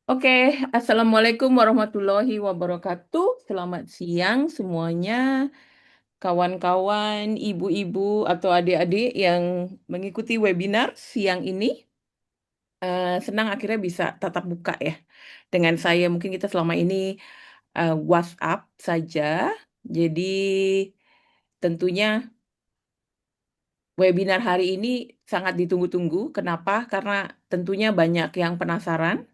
Oke, Assalamualaikum warahmatullahi wabarakatuh. Selamat siang semuanya, kawan-kawan, ibu-ibu atau adik-adik yang mengikuti webinar siang ini. Senang akhirnya bisa tatap muka ya dengan saya. Mungkin kita selama ini WhatsApp saja. Jadi tentunya webinar hari ini sangat ditunggu-tunggu. Kenapa? Karena tentunya banyak yang penasaran.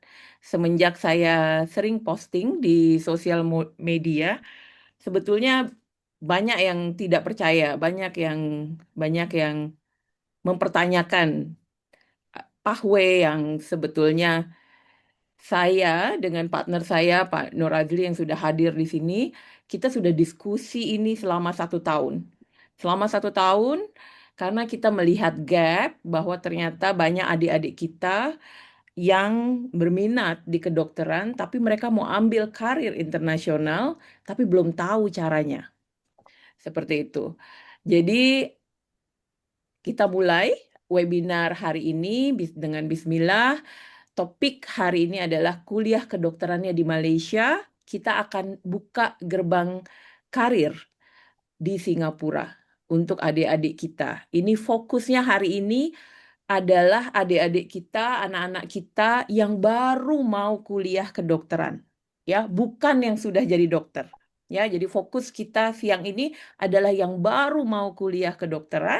Semenjak saya sering posting di sosial media, sebetulnya banyak yang tidak percaya, banyak yang mempertanyakan pathway yang sebetulnya saya dengan partner saya Pak Nur Azli yang sudah hadir di sini, kita sudah diskusi ini selama 1 tahun. Selama 1 tahun, karena kita melihat gap bahwa ternyata banyak adik-adik kita yang berminat di kedokteran, tapi mereka mau ambil karir internasional, tapi belum tahu caranya. Seperti itu. Jadi kita mulai webinar hari ini dengan Bismillah. Topik hari ini adalah kuliah kedokterannya di Malaysia. Kita akan buka gerbang karir di Singapura untuk adik-adik kita. Ini fokusnya hari ini adalah adik-adik kita, anak-anak kita yang baru mau kuliah kedokteran. Ya, bukan yang sudah jadi dokter. Ya, jadi fokus kita siang ini adalah yang baru mau kuliah kedokteran,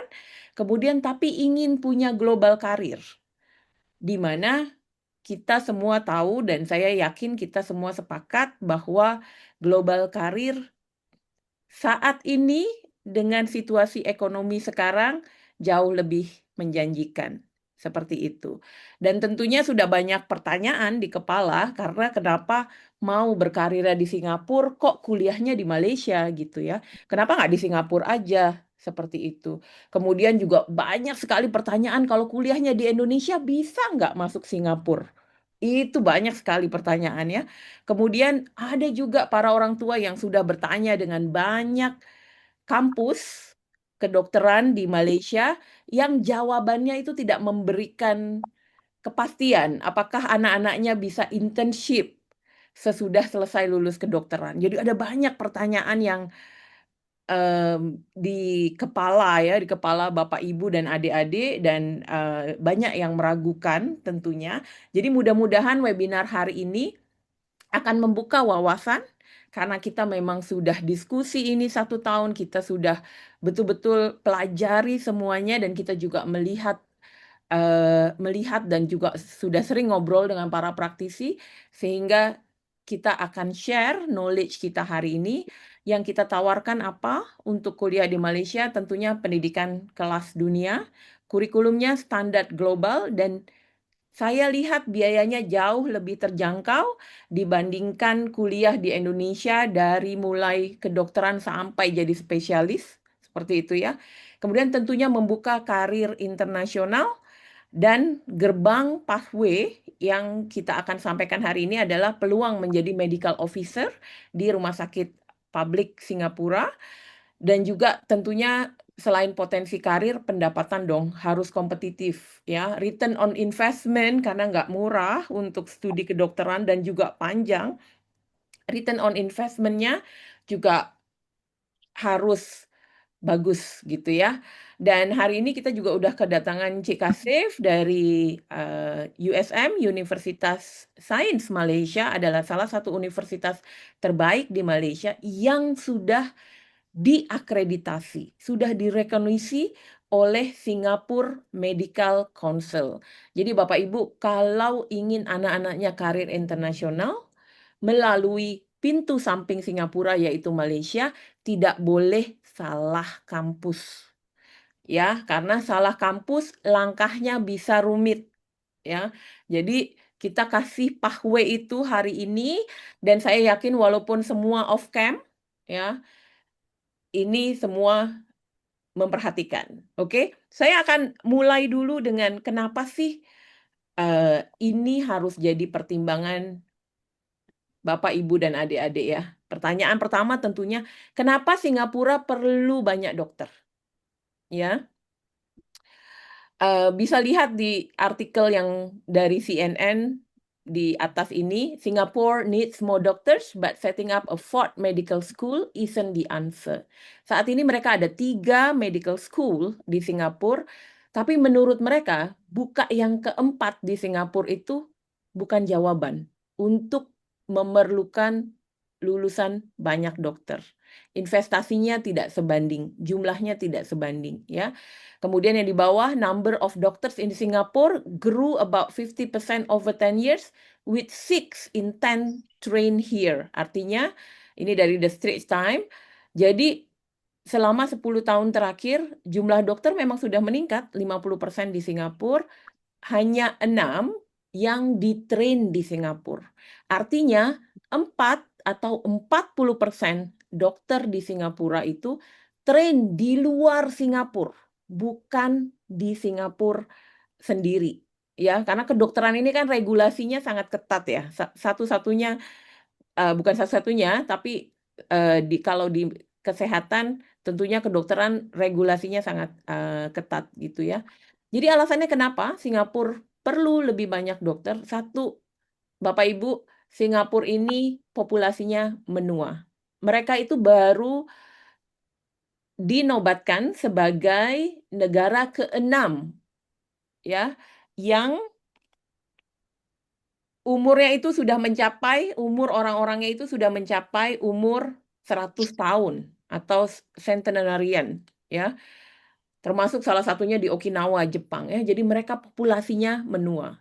kemudian tapi ingin punya global karir, di mana kita semua tahu dan saya yakin kita semua sepakat bahwa global karir saat ini dengan situasi ekonomi sekarang jauh lebih menjanjikan. Seperti itu. Dan tentunya sudah banyak pertanyaan di kepala karena kenapa mau berkarir di Singapura kok kuliahnya di Malaysia gitu ya. Kenapa nggak di Singapura aja? Seperti itu. Kemudian juga banyak sekali pertanyaan kalau kuliahnya di Indonesia bisa nggak masuk Singapura? Itu banyak sekali pertanyaannya. Kemudian ada juga para orang tua yang sudah bertanya dengan banyak kampus kedokteran di Malaysia yang jawabannya itu tidak memberikan kepastian apakah anak-anaknya bisa internship sesudah selesai lulus kedokteran. Jadi ada banyak pertanyaan yang di kepala ya, di kepala Bapak Ibu dan adik-adik dan banyak yang meragukan tentunya. Jadi mudah-mudahan webinar hari ini akan membuka wawasan karena kita memang sudah diskusi ini 1 tahun, kita sudah betul-betul pelajari semuanya dan kita juga melihat dan juga sudah sering ngobrol dengan para praktisi sehingga kita akan share knowledge kita hari ini. Yang kita tawarkan apa untuk kuliah di Malaysia, tentunya pendidikan kelas dunia, kurikulumnya standar global dan saya lihat biayanya jauh lebih terjangkau dibandingkan kuliah di Indonesia dari mulai kedokteran sampai jadi spesialis, seperti itu ya. Kemudian tentunya membuka karir internasional dan gerbang pathway yang kita akan sampaikan hari ini adalah peluang menjadi medical officer di Rumah Sakit Publik Singapura dan juga tentunya selain potensi karir, pendapatan dong harus kompetitif ya. Return on investment karena nggak murah untuk studi kedokteran dan juga panjang. Return on investment-nya juga harus bagus gitu ya. Dan hari ini kita juga udah kedatangan Cik Kasif dari USM, Universitas Sains Malaysia, adalah salah satu universitas terbaik di Malaysia yang sudah diakreditasi, sudah direkognisisi oleh Singapore Medical Council. Jadi Bapak Ibu, kalau ingin anak-anaknya karir internasional melalui pintu samping Singapura yaitu Malaysia, tidak boleh salah kampus. Ya, karena salah kampus langkahnya bisa rumit ya. Jadi kita kasih pathway itu hari ini dan saya yakin walaupun semua off cam ya, ini semua memperhatikan. Oke, saya akan mulai dulu dengan kenapa sih ini harus jadi pertimbangan Bapak, Ibu, dan adik-adik ya. Pertanyaan pertama tentunya, kenapa Singapura perlu banyak dokter? Ya, bisa lihat di artikel yang dari CNN di atas ini, Singapore needs more doctors, but setting up a fourth medical school isn't the answer. Saat ini mereka ada 3 medical school di Singapura, tapi menurut mereka, buka yang keempat di Singapura itu bukan jawaban untuk memerlukan lulusan banyak dokter. Investasinya tidak sebanding, jumlahnya tidak sebanding, ya. Kemudian yang di bawah, number of doctors in Singapore grew about 50% over 10 years, with 6 in 10 trained here. Artinya, ini dari The Straits Times. Jadi, selama 10 tahun terakhir, jumlah dokter memang sudah meningkat 50% di Singapura, hanya 6 yang di-train di Singapura. Artinya, 4 atau 40% dokter di Singapura itu train di luar Singapura, bukan di Singapura sendiri. Ya, karena kedokteran ini kan regulasinya sangat ketat ya. Satu-satunya, bukan satu-satunya, tapi kalau di kesehatan tentunya kedokteran regulasinya sangat ketat gitu ya. Jadi alasannya kenapa Singapura perlu lebih banyak dokter? Satu, Bapak Ibu, Singapura ini populasinya menua. Mereka itu baru dinobatkan sebagai negara ke-6 ya, yang umurnya itu sudah mencapai, umur orang-orangnya itu sudah mencapai umur 100 tahun atau centenarian ya. Termasuk salah satunya di Okinawa, Jepang ya. Jadi mereka populasinya menua.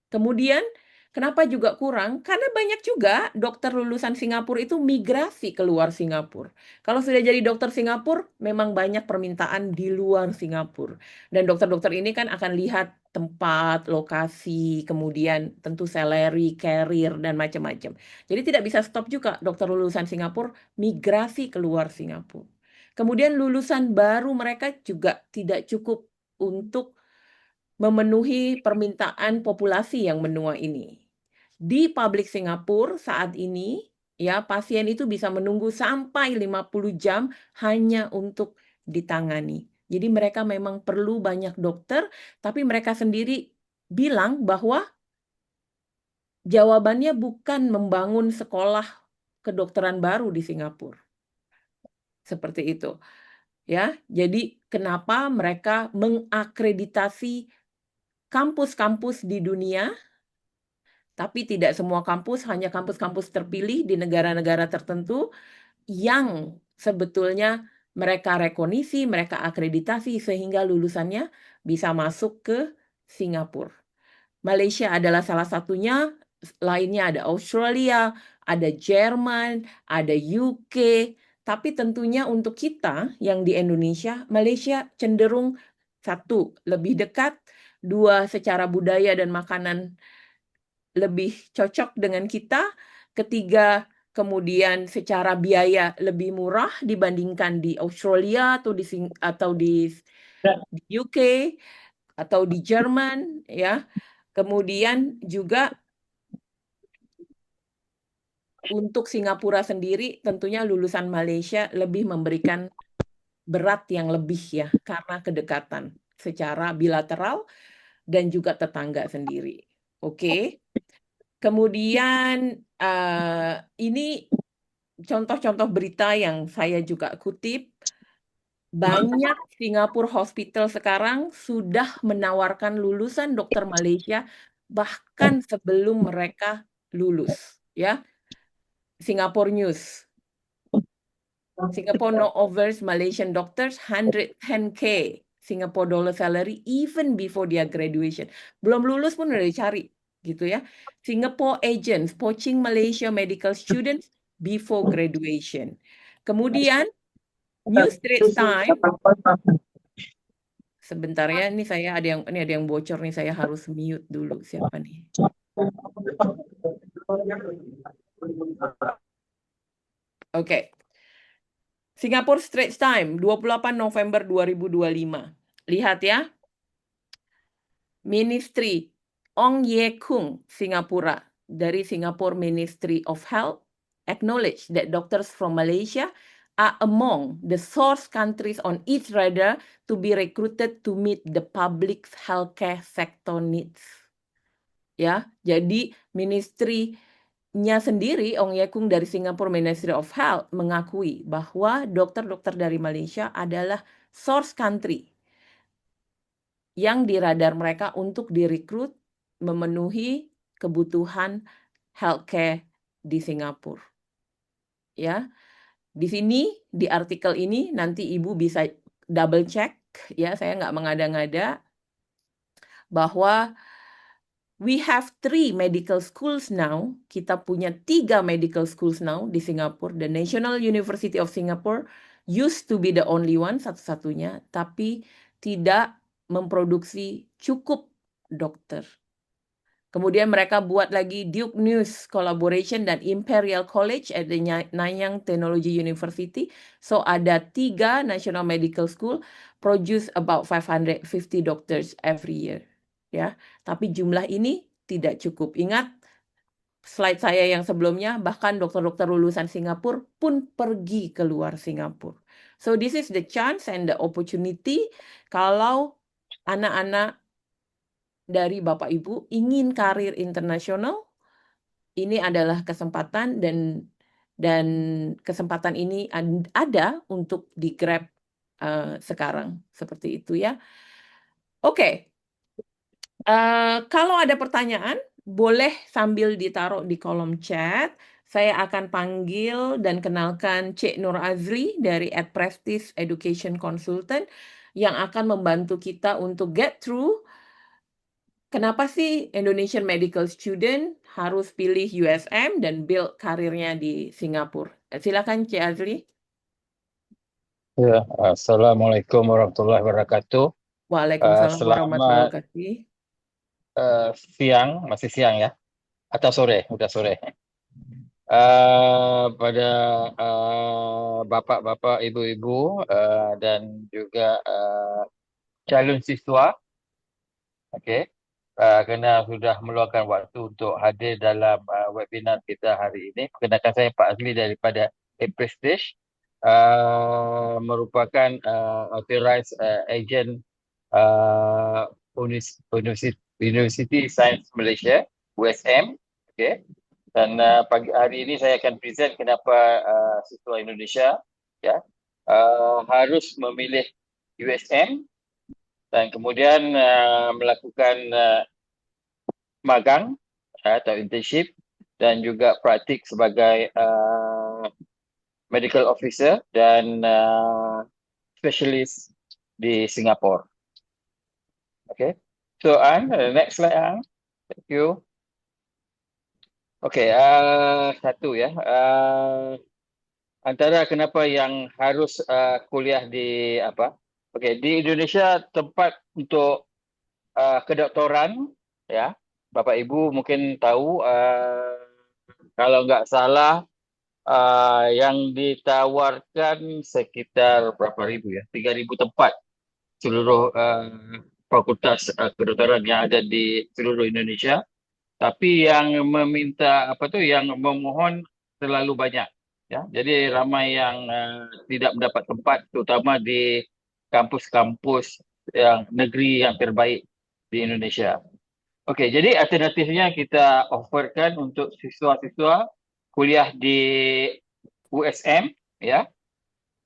Kemudian, kenapa juga kurang? Karena banyak juga dokter lulusan Singapura itu migrasi keluar Singapura. Kalau sudah jadi dokter Singapura, memang banyak permintaan di luar Singapura. Dan dokter-dokter ini kan akan lihat tempat, lokasi, kemudian tentu salary, career, dan macam-macam. Jadi tidak bisa stop juga dokter lulusan Singapura migrasi keluar Singapura. Kemudian lulusan baru mereka juga tidak cukup untuk memenuhi permintaan populasi yang menua ini. Di publik Singapura saat ini, ya, pasien itu bisa menunggu sampai 50 jam hanya untuk ditangani. Jadi mereka memang perlu banyak dokter, tapi mereka sendiri bilang bahwa jawabannya bukan membangun sekolah kedokteran baru di Singapura. Seperti itu. Ya, jadi kenapa mereka mengakreditasi kampus-kampus di dunia, tapi tidak semua kampus, hanya kampus-kampus terpilih di negara-negara tertentu yang sebetulnya mereka rekognisi, mereka akreditasi sehingga lulusannya bisa masuk ke Singapura. Malaysia adalah salah satunya, lainnya ada Australia, ada Jerman, ada UK, tapi tentunya untuk kita yang di Indonesia, Malaysia cenderung satu, lebih dekat, dua, secara budaya dan makanan lebih cocok dengan kita, ketiga, kemudian secara biaya lebih murah dibandingkan di Australia atau di UK atau di Jerman ya. Kemudian juga untuk Singapura sendiri tentunya lulusan Malaysia lebih memberikan berat yang lebih ya karena kedekatan secara bilateral dan juga tetangga sendiri. Oke. Kemudian ini contoh-contoh berita yang saya juga kutip. Banyak Singapura Hospital sekarang sudah menawarkan lulusan dokter Malaysia bahkan sebelum mereka lulus, ya. Singapore News. Singapore no offers Malaysian doctors 110K Singapore dollar salary even before their graduation. Belum lulus pun udah dicari, gitu ya. Singapore agents poaching Malaysia medical students before graduation. Kemudian New Straits Times. Sebentar ya, ini ada yang bocor nih, saya harus mute dulu. Siapa nih? Oke. Singapore Straits Times, 28 November 2025. Lihat ya. Ministry Ong Ye Kung, Singapura, dari Singapore Ministry of Health, acknowledge that doctors from Malaysia are among the source countries on each radar to be recruited to meet the public's healthcare sector needs. ya. Jadi ministry-nya sendiri, Ong Ye Kung dari Singapore Ministry of Health mengakui bahwa dokter-dokter dari Malaysia adalah source country yang di radar mereka untuk direkrut memenuhi kebutuhan healthcare di Singapura. Ya, di sini di artikel ini nanti Ibu bisa double check ya, saya nggak mengada-ngada bahwa we have 3 medical schools now. Kita punya 3 medical schools now di Singapura. The National University of Singapore used to be the only one, satu-satunya, tapi tidak memproduksi cukup dokter. Kemudian mereka buat lagi Duke News Collaboration dan Imperial College at the Nanyang Technology University. So ada 3 National Medical School produce about 550 doctors every year. Ya, tapi jumlah ini tidak cukup. Ingat slide saya yang sebelumnya, bahkan dokter-dokter lulusan Singapura pun pergi keluar Singapura. So this is the chance and the opportunity kalau anak-anak dari Bapak Ibu ingin karir internasional, ini adalah kesempatan dan kesempatan ini ada untuk di-grab sekarang seperti itu ya. Oke, kalau ada pertanyaan boleh sambil ditaruh di kolom chat. Saya akan panggil dan kenalkan Cik Nur Azri dari Prestige Education Consultant yang akan membantu kita untuk get through. Kenapa sih Indonesian medical student harus pilih USM dan build karirnya di Singapura? Silakan Cik Azli. Ya, Assalamualaikum warahmatullahi wabarakatuh. Waalaikumsalam warahmatullahi Selamat wabarakatuh. siang, masih siang ya? Atau sore? Udah sore. Pada bapak-bapak, ibu-ibu, dan juga calon siswa, oke, kerana sudah meluangkan waktu untuk hadir dalam webinar kita hari ini. Perkenalkan saya Pak Azli daripada Prestige, merupakan authorized agent University Science Malaysia, USM. Okay. Dan pagi hari ini saya akan present kenapa siswa Indonesia ya harus memilih USM dan kemudian melakukan magang atau internship dan juga praktik sebagai medical officer dan specialist di Singapura. Okay. So, next slide, Thank you. Okay, satu ya. Antara kenapa yang harus kuliah di apa? Okay, di Indonesia tempat untuk kedoktoran, ya. Bapak Ibu mungkin tahu, kalau nggak salah, yang ditawarkan sekitar berapa ribu ya? 3.000 tempat seluruh fakultas kedokteran yang ada di seluruh Indonesia. Tapi yang meminta yang memohon terlalu banyak ya. Jadi ramai yang tidak mendapat tempat terutama di kampus-kampus yang negeri yang terbaik di Indonesia. Okey, jadi alternatifnya kita offerkan untuk siswa-siswa kuliah di USM ya.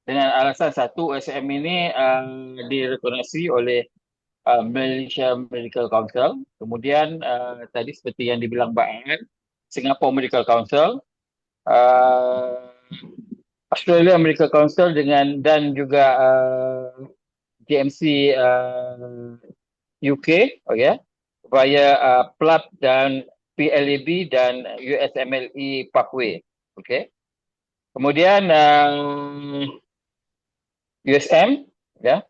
Dengan alasan satu, USM ini direkognosisi oleh Malaysia Medical Council. Kemudian tadi seperti yang dibilang Mbak Ann, Singapore Medical Council, uh, Australia Medical Council dan juga GMC UK, okay, via PLAB dan PLAB dan USMLE Pathway, okay. Kemudian USM, ya.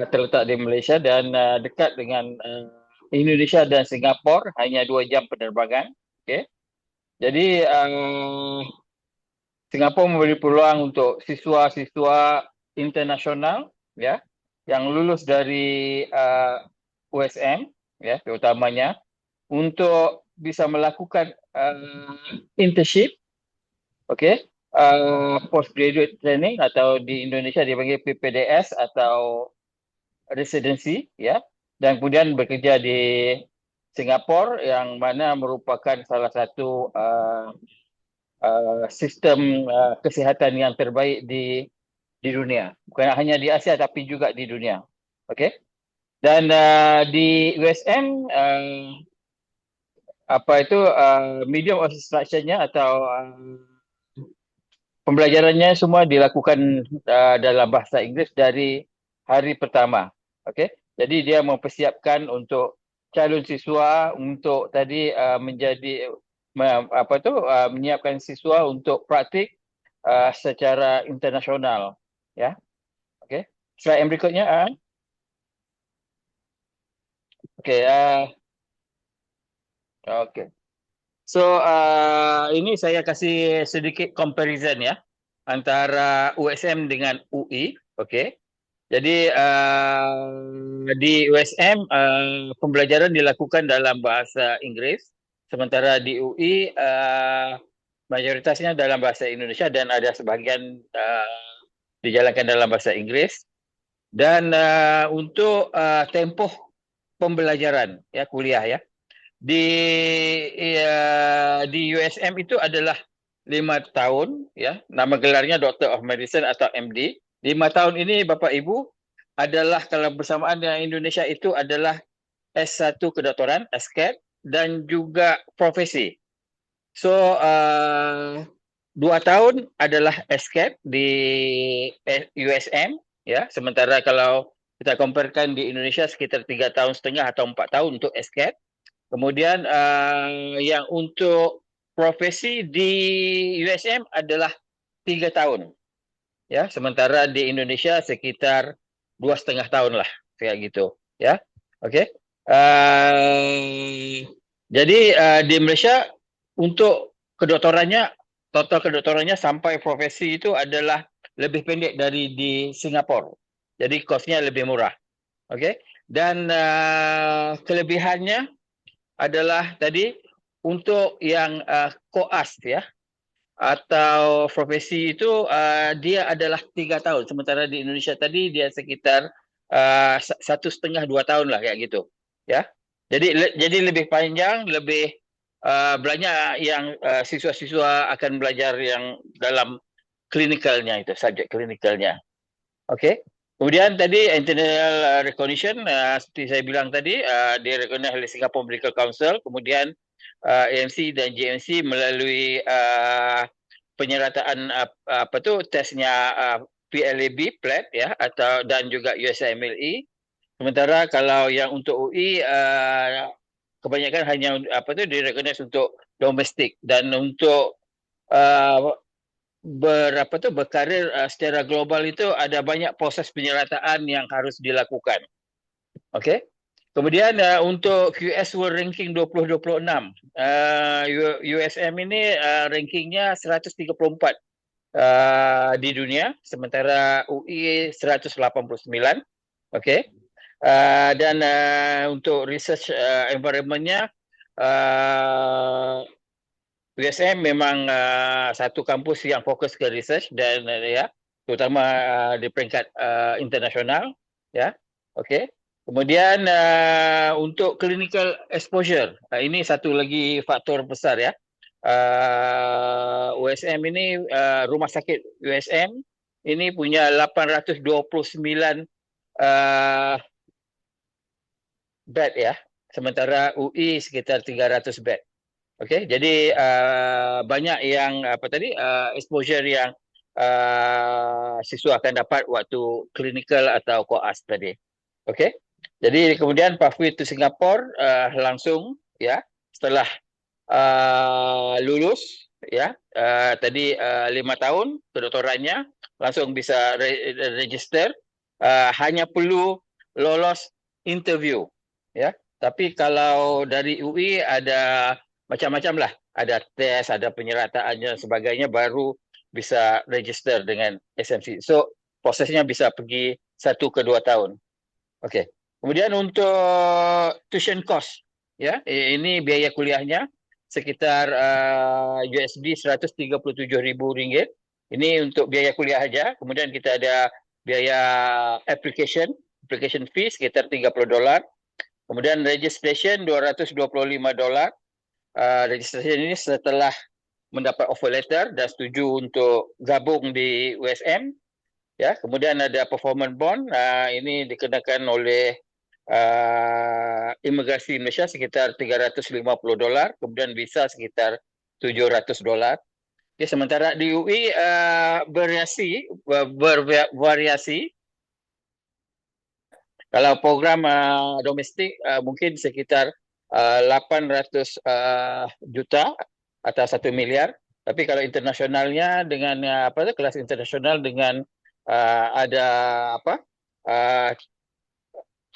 Terletak di Malaysia dan dekat dengan Indonesia dan Singapura, hanya 2 jam penerbangan. Okay. Jadi Singapura memberi peluang untuk siswa-siswa internasional ya yang lulus dari USM ya terutamanya untuk bisa melakukan internship, okay, postgraduate training atau di Indonesia dipanggil PPDS atau residency ya, dan kemudian bekerja di Singapura yang mana merupakan salah satu sistem kesihatan yang terbaik di dunia. Bukan hanya di Asia tapi juga di dunia. Okey. Dan di USM apa itu medium of instruction-nya atau pembelajarannya semua dilakukan dalam bahasa Inggeris dari hari pertama. Okey. Jadi dia mempersiapkan untuk calon siswa untuk tadi menjadi apa tu menyiapkan siswa untuk praktik secara internasional, ya. Okey. Slide yang berikutnya. Okey. Okey. So ini saya kasih sedikit comparison ya antara USM dengan UI. Okey. Jadi di USM pembelajaran dilakukan dalam bahasa Inggeris, sementara di UI mayoritasnya dalam bahasa Indonesia dan ada sebahagian dijalankan dalam bahasa Inggris. Dan untuk tempoh pembelajaran ya kuliah ya di di USM itu adalah 5 tahun ya, nama gelarnya Doctor of Medicine atau MD. 5 tahun ini Bapak Ibu adalah kalau bersamaan dengan Indonesia itu adalah S1 kedoktoran, SCAT, dan juga profesi. So 2 tahun adalah SCAT di USM ya, sementara kalau kita comparekan di Indonesia sekitar 3 tahun setengah atau 4 tahun untuk SCAT. Kemudian yang untuk profesi di USM adalah 3 tahun, ya. Sementara di Indonesia sekitar 2,5 tahun lah, kayak gitu, ya. Oke. Jadi di Malaysia untuk kedoktorannya, total kedoktorannya sampai profesi itu adalah lebih pendek dari di Singapura. Jadi kosnya lebih murah. Oke. Dan kelebihannya adalah tadi untuk yang koas ya atau profesi itu dia adalah 3 tahun, sementara di Indonesia tadi dia sekitar 1,5 2 tahun lah kayak gitu ya. Jadi lebih panjang, lebih banyak yang siswa-siswa akan belajar yang dalam klinikalnya itu, subjek klinikalnya. Okey. Kemudian tadi internal recognition seperti saya bilang tadi dia recognize oleh Singapore Medical Council, kemudian AMC dan JMC melalui penyerataan apa tu tesnya PLAB plat ya atau dan juga USMLE. Sementara kalau yang untuk UI kebanyakan hanya apa tu direcognize untuk domestik dan untuk uh, berkarir secara global itu ada banyak proses penyerataan yang harus dilakukan. Okey. Kemudian untuk QS World Ranking 2026, USM ini rankingnya 134 di dunia, sementara UI 189. Okey. Dan untuk research environment-nya USM memang satu kampus yang fokus ke research dan ya terutama di peringkat internasional ya. Okey. Kemudian untuk clinical exposure ini satu lagi faktor besar ya. USM ini rumah sakit USM ini punya 829 bed ya, sementara UI sekitar 300 bed. Okey, jadi banyak yang apa tadi exposure yang siswa akan dapat waktu clinical atau koas tadi. Okey. Jadi kemudian pathway to Singapore langsung ya setelah lulus ya tadi 5 tahun kedoktorannya langsung bisa register, hanya perlu lolos interview ya. Tapi kalau dari UI ada macam-macam lah, ada tes, ada penyerataannya sebagainya baru bisa register dengan SMC. So prosesnya bisa pergi 1 ke 2 tahun. Okey. Kemudian untuk tuition cost ya, ini biaya kuliahnya sekitar USD 137,000 ringgit. Ini untuk biaya kuliah saja. Kemudian kita ada biaya application fee sekitar $30. Kemudian registration $225. Registration ini setelah mendapat offer letter dan setuju untuk gabung di USM. Ya, kemudian ada performance bond. Ini dikenakan oleh imigrasi Malaysia sekitar $350. Kemudian visa sekitar $700. Okay, sementara di UI bervariasi. Kalau program domestik mungkin sekitar 800 juta atau 1 miliar. Tapi kalau internasionalnya dengan kelas internasional dengan ada uh,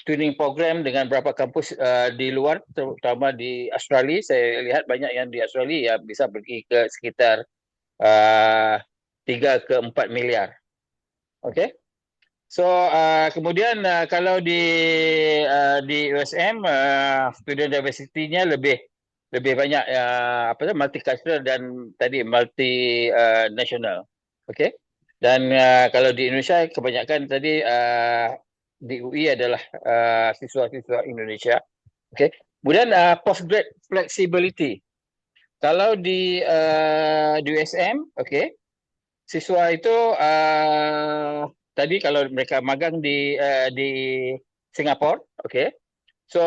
training program dengan beberapa kampus di luar, terutama di Australia. Saya lihat banyak yang di Australia ya bisa pergi ke sekitar uh, 3 ke 4 miliar. Okey. So kemudian kalau di USM student diversity-nya lebih banyak multicultural dan tadi multi national. Okey. Dan kalau di Indonesia kebanyakan tadi di UI adalah siswa-siswa Indonesia. Okey. Kemudian postgrad flexibility. Kalau di USM, okey, siswa itu tadi kalau mereka magang di Singapura, okay. So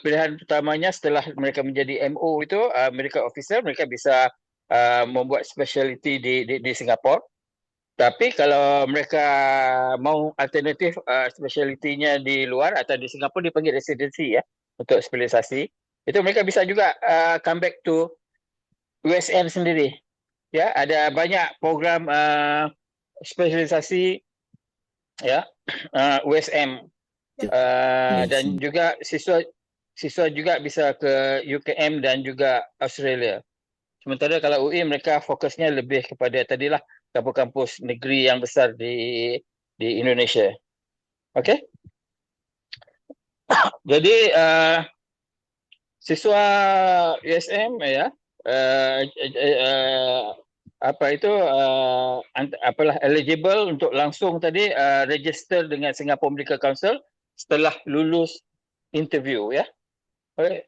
pilihan utamanya setelah mereka menjadi MO itu medical officer, mereka bisa membuat specialty di Singapura. Tapi kalau mereka mau alternatif specialty-nya di luar atau di Singapura dipanggil residency ya untuk spesialisasi, itu mereka bisa juga come back to USM sendiri. Ya, ada banyak program spesialisasi ya USM I dan see. juga siswa juga bisa ke UKM dan juga Australia. Sementara kalau UI mereka fokusnya lebih kepada tadilah kampus-kampus negeri yang besar di Indonesia. Okey. Jadi siswa USM ya apa itu apalah eligible untuk langsung tadi register dengan Singapore Medical Council setelah lulus interview ya. Okay.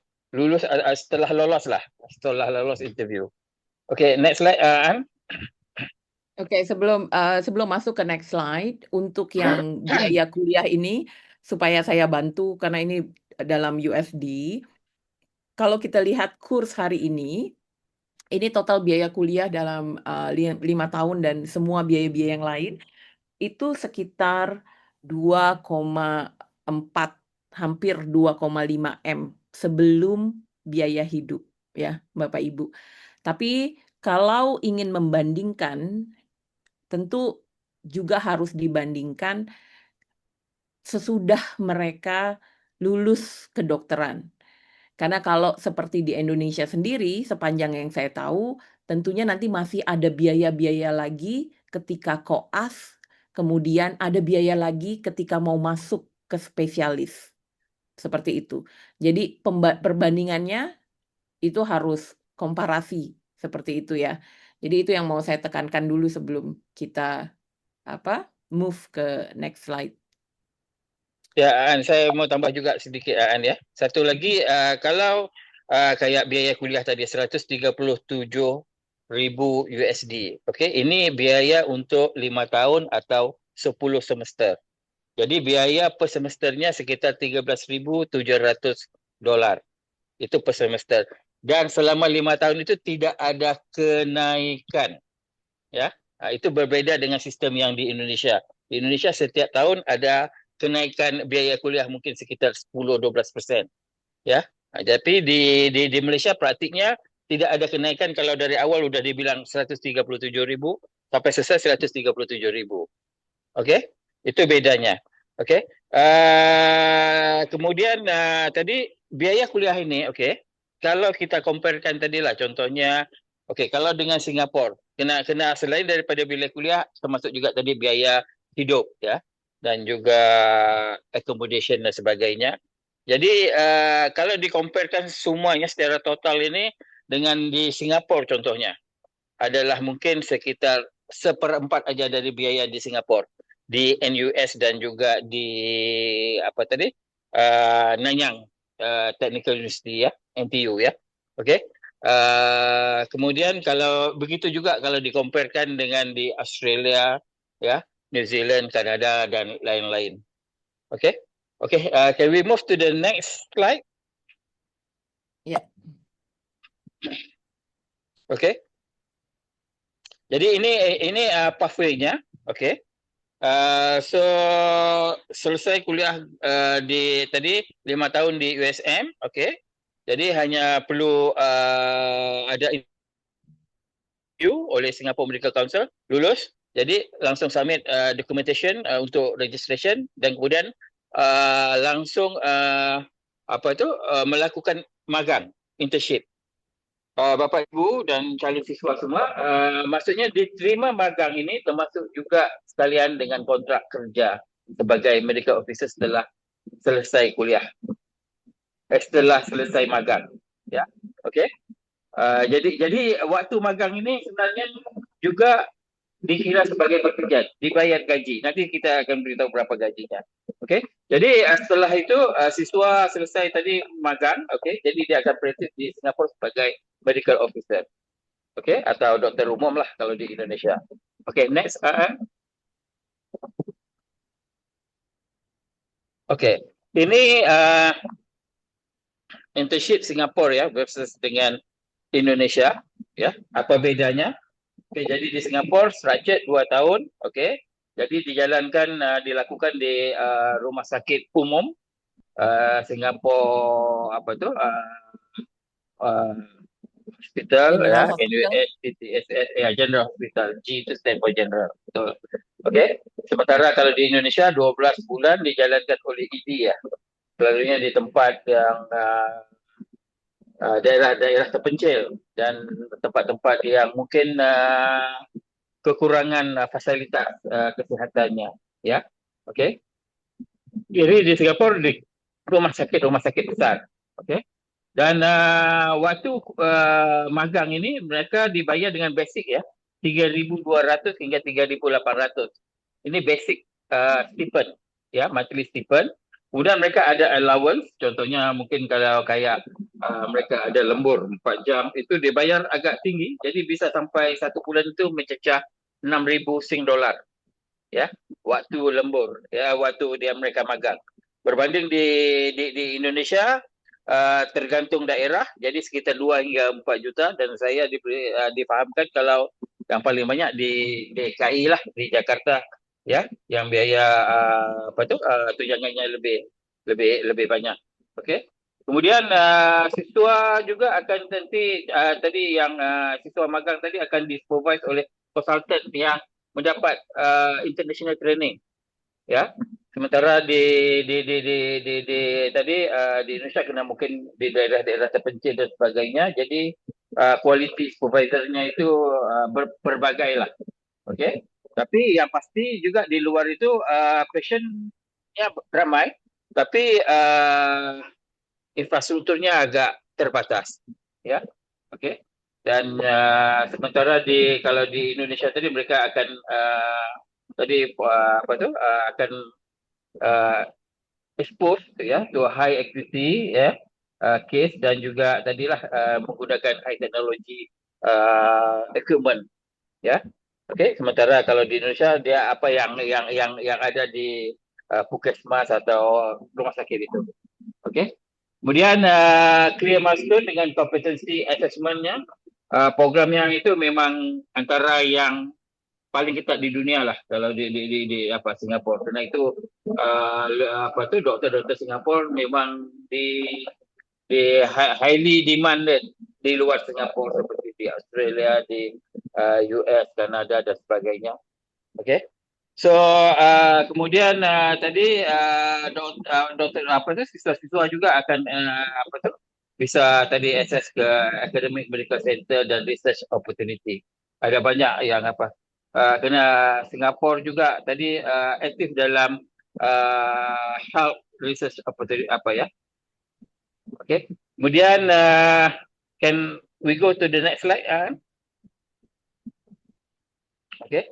Setelah lolos interview. Okay, next slide An. Oke, sebelum masuk ke next slide, untuk yang biaya kuliah ini, supaya saya bantu, karena ini dalam USD, kalau kita lihat kurs hari ini total biaya kuliah dalam 5 tahun dan semua biaya-biaya yang lain, itu sekitar 2,4, hampir 2,5 M sebelum biaya hidup, ya Bapak Ibu. Tapi kalau ingin membandingkan, tentu juga harus dibandingkan sesudah mereka lulus kedokteran. Karena kalau seperti di Indonesia sendiri, sepanjang yang saya tahu, tentunya nanti masih ada biaya-biaya lagi ketika koas, kemudian ada biaya lagi ketika mau masuk ke spesialis. Seperti itu. Jadi perbandingannya itu harus komparasi seperti itu ya. Jadi itu yang mau saya tekankan dulu sebelum kita move ke next slide. Ya, An, saya mau tambah juga sedikit An ya. Satu lagi kalau kayak biaya kuliah tadi 137,000 USD. Okey, ini biaya untuk 5 tahun atau 10 semester. Jadi biaya per semesternya sekitar $13,700. Itu per semester. Dan selama 5 tahun itu tidak ada kenaikan. Ya, itu berbeza dengan sistem yang di Indonesia. Di Indonesia setiap tahun ada kenaikan biaya kuliah mungkin sekitar 10-12%. Ya, tapi di Malaysia praktiknya tidak ada kenaikan. Kalau dari awal sudah dibilang 137,000 sampai selesai 137,000. Okey, itu bedanya. Okey. Kemudian tadi biaya kuliah ini, okey. Kalau kita comparekan tadilah contohnya, okey, kalau dengan Singapura, kena selain daripada biaya kuliah termasuk juga tadi biaya hidup ya dan juga accommodation dan sebagainya. Jadi kalau dikomparekan semuanya secara total ini dengan di Singapura contohnya adalah mungkin sekitar 1/4 aja dari biaya di Singapura, di NUS dan juga di Nanyang. Technical University ya, NTU ya. Okey. Kemudian kalau begitu juga kalau dikomparekan dengan di Australia ya, New Zealand, Kanada dan lain-lain. Okey. Okey, can we move to the next slide? Ya. Okey. Jadi ini pathway-nya. Okey. So selesai kuliah di tadi 5 tahun di USM, okey. Jadi hanya perlu ada interview oleh Singapore Medical Council, lulus. Jadi langsung submit documentation untuk registration dan kemudian langsung melakukan magang, internship. Bapak Ibu dan calon siswa semua, maksudnya diterima magang ini termasuk juga sekalian dengan kontrak kerja sebagai medical officer setelah selesai kuliah, setelah selesai magang, ya, okey. Jadi waktu magang ini sebenarnya juga dikira sebagai pekerja, dibayar gaji. Nanti kita akan beritahu berapa gajinya. Okey. Jadi setelah itu siswa selesai tadi magang, okey. Jadi dia akan praktis di Singapura sebagai medical officer. Okey, atau doktor umum lah kalau di Indonesia. Okey, next. Okey. Ini internship Singapura ya versus dengan Indonesia ya. Apa bedanya? Okay, jadi di Singapura structured 2 tahun, okey. Jadi dilakukan di rumah sakit umum Singapura uh, hospital General ya, Hospital. NUS, PTSS ya, General Hospital. G itu stand for General. Betul. Okey. Sementara kalau di Indonesia 12 bulan dijalankan oleh ED ya. Selalunya di tempat yang daerah-daerah terpencil dan tempat-tempat yang mungkin kekurangan fasilitas kesehatannya ya. Okey. Jadi di Singapura di rumah sakit besar. Okey. Dan waktu magang ini mereka dibayar dengan basic ya, 3,200 hingga 3,800. Ini basic stipend ya, monthly stipend. Kemudian mereka ada allowance, contohnya mungkin kalau kayak mereka ada lembur 4 jam, itu dibayar agak tinggi, jadi bisa sampai 1 bulan itu mencecah 6,000 Sing dolar ya, waktu lembur ya, waktu mereka magang. Berbanding di Indonesia tergantung daerah, jadi sekitar 2 hingga 4 juta dan saya difahamkan kalau yang paling banyak di DKI lah, di Jakarta ya, yang biaya tunjangannya lebih banyak. Okey. Kemudian siswa juga akan tadi yang siswa magang tadi akan disupervise oleh konsultan yang mendapat international training ya. Sementara tadi di Indonesia kena mungkin di daerah-daerah terpencil dan sebagainya, jadi quality supervisornya itu berbagai lah. Okey. Tapi yang pasti juga di luar itu patientnya ramai, tapi infrastrukturnya agak terbatas ya. Okey. Dan sementara kalau di Indonesia tadi mereka akan akan uh, expose ya to high acuity ya, case dan juga tadilah menggunakan high technology equipment ya. Okey, sementara kalau di Indonesia dia apa yang ada di puskesmas atau rumah sakit itu. Okey. Kemudian clear milestone dengan competency assessment-nya, programnya itu memang antara yang paling ketat di dunia lah kalau di Singapura. Karena itu doktor-doktor Singapura memang di highly demanded di luar Singapura seperti di Australia, di US, Kanada dan sebagainya. Okey. So kemudian tadi doktor siswa-siswa juga akan bisa tadi akses ke academic medical center dan research opportunity. Ada banyak yang kena Singapura juga tadi aktif dalam health research opportunity Okay. Kemudian can we go to the next slide? Okay.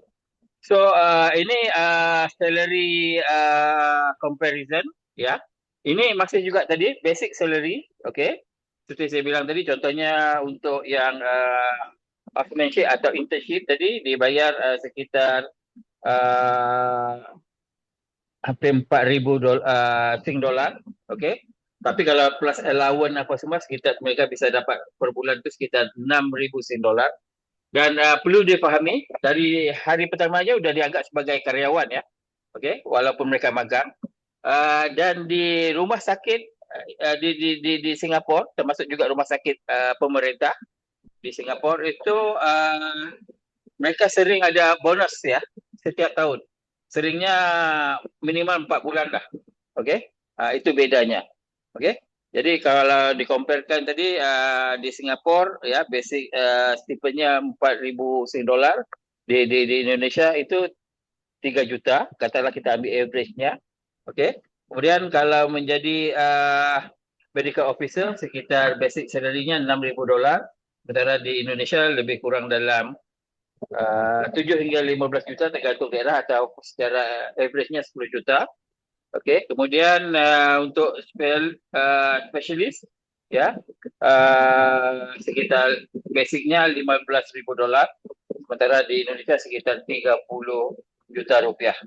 So ini salary comparison ya. Ini masih juga tadi basic salary, okay? Seperti saya bilang tadi, contohnya untuk yang apprenticeship atau internship tadi dibayar sekitar uh, hampir 4,000 Sing dolar, okay? Tapi kalau plus allowance apa semua, sekitar mereka bisa dapat per bulan itu sekitar 6,000 Sing dolar. Dan perlu difahami, dari hari pertama aja sudah dianggap sebagai karyawan ya, okay? Walaupun mereka magang. Dan di rumah sakit di Singapura, termasuk juga rumah sakit pemerintah di Singapura itu mereka sering ada bonus ya setiap tahun. Seringnya minimal 4 bulan lah. Okey? Itu bedanya. Okey? Jadi kalau dikomparekan tadi di Singapura ya basic stipendnya 4,000 Sing dolar, di Indonesia itu 3 juta, katakanlah kita ambil average-nya. Okey. Kemudian kalau menjadi medical officer sekitar basic salary-nya 6,000 dolar. Sementara di Indonesia lebih kurang dalam 7 hingga 15 juta tergantung daerah atau secara average-nya 10 juta. Okey, kemudian untuk specialist ya sekitar basicnya 15,000 dolar, sementara di Indonesia sekitar 30 juta rupiah.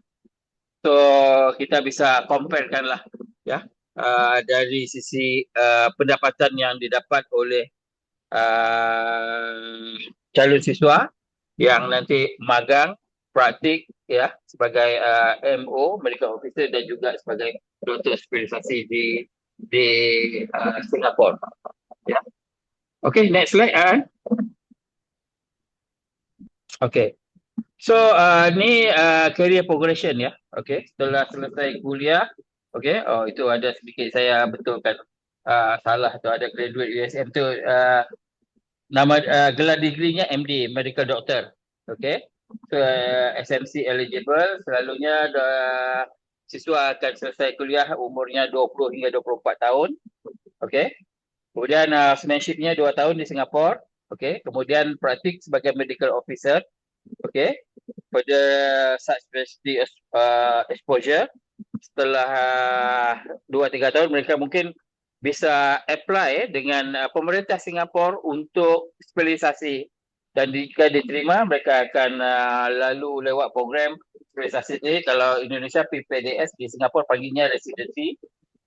So kita bisa comparekan lah ya dari sisi pendapatan yang didapat oleh calon siswa yang nanti magang, praktik ya sebagai MO, medical officer dan juga sebagai doktor spesialisasi di Singapura. Ya. Okay, next slide. Okay. So ni career progression ya. Okay, setelah selesai kuliah, okay, oh itu ada sedikit saya betulkan salah tu, ada graduate USM tu nama gelar degree-nya MD, Medical Doctor. Okay. So, SMC eligible, selalunya siswa akan selesai kuliah umurnya 20 hingga 24 tahun. Okay. Kemudian apprenticeship-nya 2 tahun di Singapura. Okay. Kemudian praktik sebagai medical officer. Okay. Pada such specialty exposure, setelah 2-3 tahun mereka mungkin bisa apply dengan pemerintah Singapura untuk spesialisasi, dan jika diterima mereka akan lalu lewat program spesialisasi ini. Kalau Indonesia PPDS, di Singapura panggilnya residency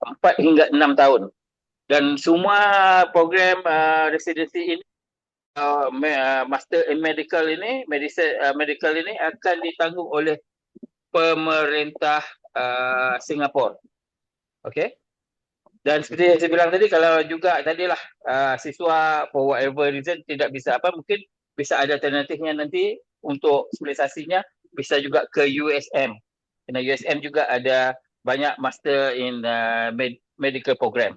4 hingga 6 tahun, dan semua program residency ini master in medical ini medical ini akan ditanggung oleh pemerintah Singapura. Okey. Dan seperti yang saya bilang tadi, kalau juga tadilah siswa for whatever reason tidak bisa mungkin bisa ada alternatifnya nanti untuk spesialisasinya, bisa juga ke USM. Kerana USM juga ada banyak master in medical program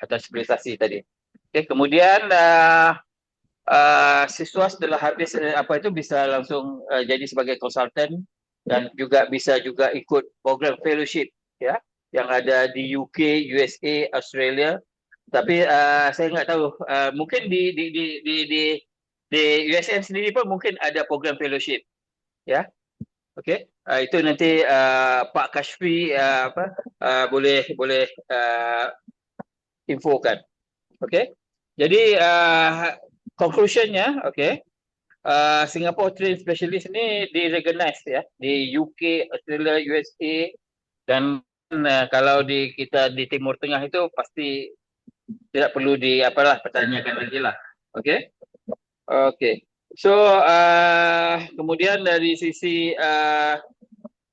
atau spesialisasi tadi. Okay, kemudian siswa setelah habis itu bisa langsung jadi sebagai konsultan, dan juga bisa juga ikut program fellowship ya yang ada di UK, USA, Australia. Tapi saya nggak tahu, mungkin di USM sendiri pun mungkin ada program fellowship ya. Okey, itu nanti Pak Kashfi boleh infokan. Okey. Jadi conclusionnya, okey, Singapore Trained Specialist ni di-recognize ya di UK, Australia, USA, dan kalau kita di Timur Tengah itu pasti tidak perlu pertanyakan lagi lah. Okey. Okey. So kemudian dari sisi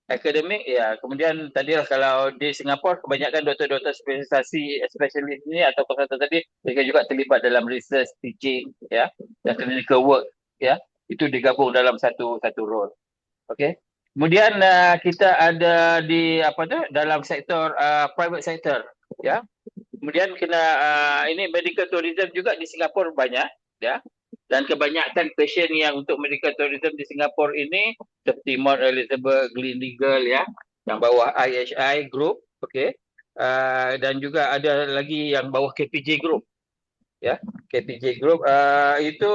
akademik ya, kemudian tadilah kalau di Singapura kebanyakan doktor-doktor spesialisasi spesialis ini atau konsultan tadi, mereka juga terlibat dalam research, teaching ya, dan clinical work ya. Itu digabung dalam satu role. Okey. Kemudian kita ada di dalam sektor private sector ya. Kemudian ini medical tourism juga di Singapura banyak ya. Dan kebanyakan pasien yang untuk medical tourism di Singapura ini seperti Mount Elizabeth, Gleneagle ya, yang bawah IHI Group, okey. Dan juga ada lagi yang bawah KPJ Group ya. KPJ Group itu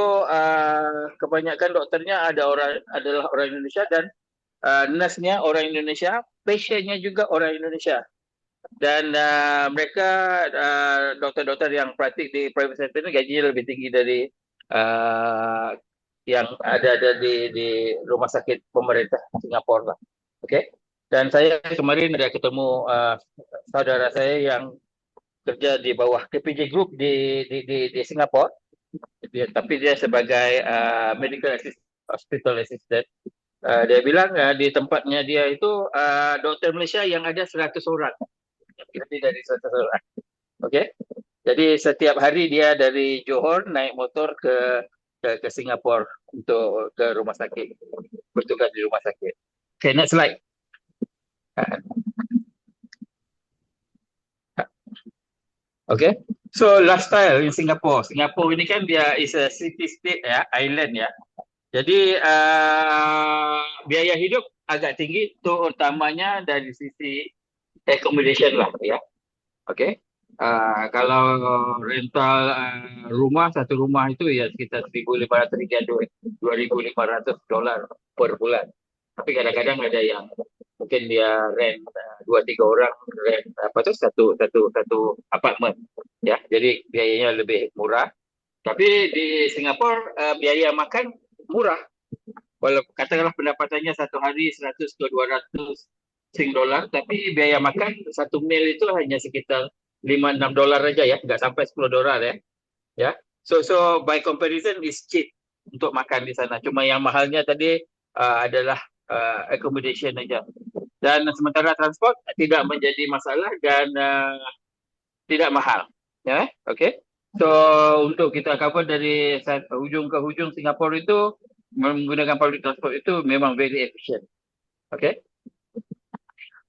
kebanyakan dokternya adalah orang Indonesia, dan nurse-nya orang Indonesia, pasiennya juga orang Indonesia. Dan mereka doktor-doktor yang praktik di private sector ini gajinya lebih tinggi dari uh, yang ada di rumah sakit pemerintah Singapura lah. Oke. Okay? Dan saya kemarin ada ketemu saudara saya yang kerja di bawah KPJ Group di Singapura. Tapi dia sebagai medical assistant, hospital assistant. Dia bilang di tempatnya dia itu dokter Malaysia yang ada 100 orang, lebih dari 100 orang. Oke, okay? Jadi setiap hari dia dari Johor naik motor ke Singapura untuk ke rumah sakit, bertugas di rumah sakit. Okay, next slide. Okay, so lifestyle in Singapore. Singapore ini kan dia is a city state ya, island ya. Jadi biaya hidup agak tinggi, terutamanya dari sisi accommodation lah ya. Oke. Kalau rental rumah, satu rumah itu ya sekitar 1.500 hingga $2.500 per bulan. Tapi kadang-kadang ada yang mungkin dia rent dua tiga orang rent apa tuh satu satu satu apartemen ya. Jadi biayanya lebih murah. Tapi di Singapura biaya makan murah. Walau katakanlah pendapatannya satu hari 100 ke 200 Sing dolar, tapi biaya makan satu meal itu hanya sekitar 5-6 dolar aja ya, nggak sampai 10 dolar ya. Ya, so by comparison is cheap untuk makan di sana. Cuma yang mahalnya tadi adalah accommodation aja. Dan sementara transport tidak menjadi masalah dan tidak mahal. Ya, oke. Okay? So untuk kita cover dari ujung ke ujung Singapura itu menggunakan public transport itu memang very efficient. Oke. Okay?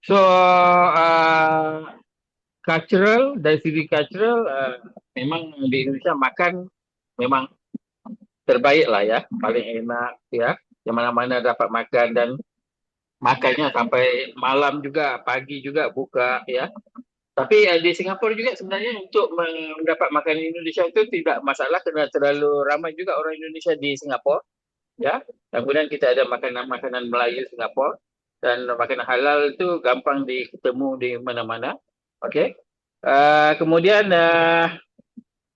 So cultural dari segi cultural memang di Indonesia makan memang terbaik lah ya, paling enak ya, yang mana-mana dapat makan dan makannya sampai malam juga, pagi juga buka ya. Tapi di Singapura juga sebenarnya untuk mendapat makanan Indonesia itu tidak masalah kerana terlalu ramai juga orang Indonesia di Singapura ya. Dan kemudian kita ada makanan-makanan Melayu Singapura dan makanan halal itu gampang ditemu di mana-mana. Okey. Kemudian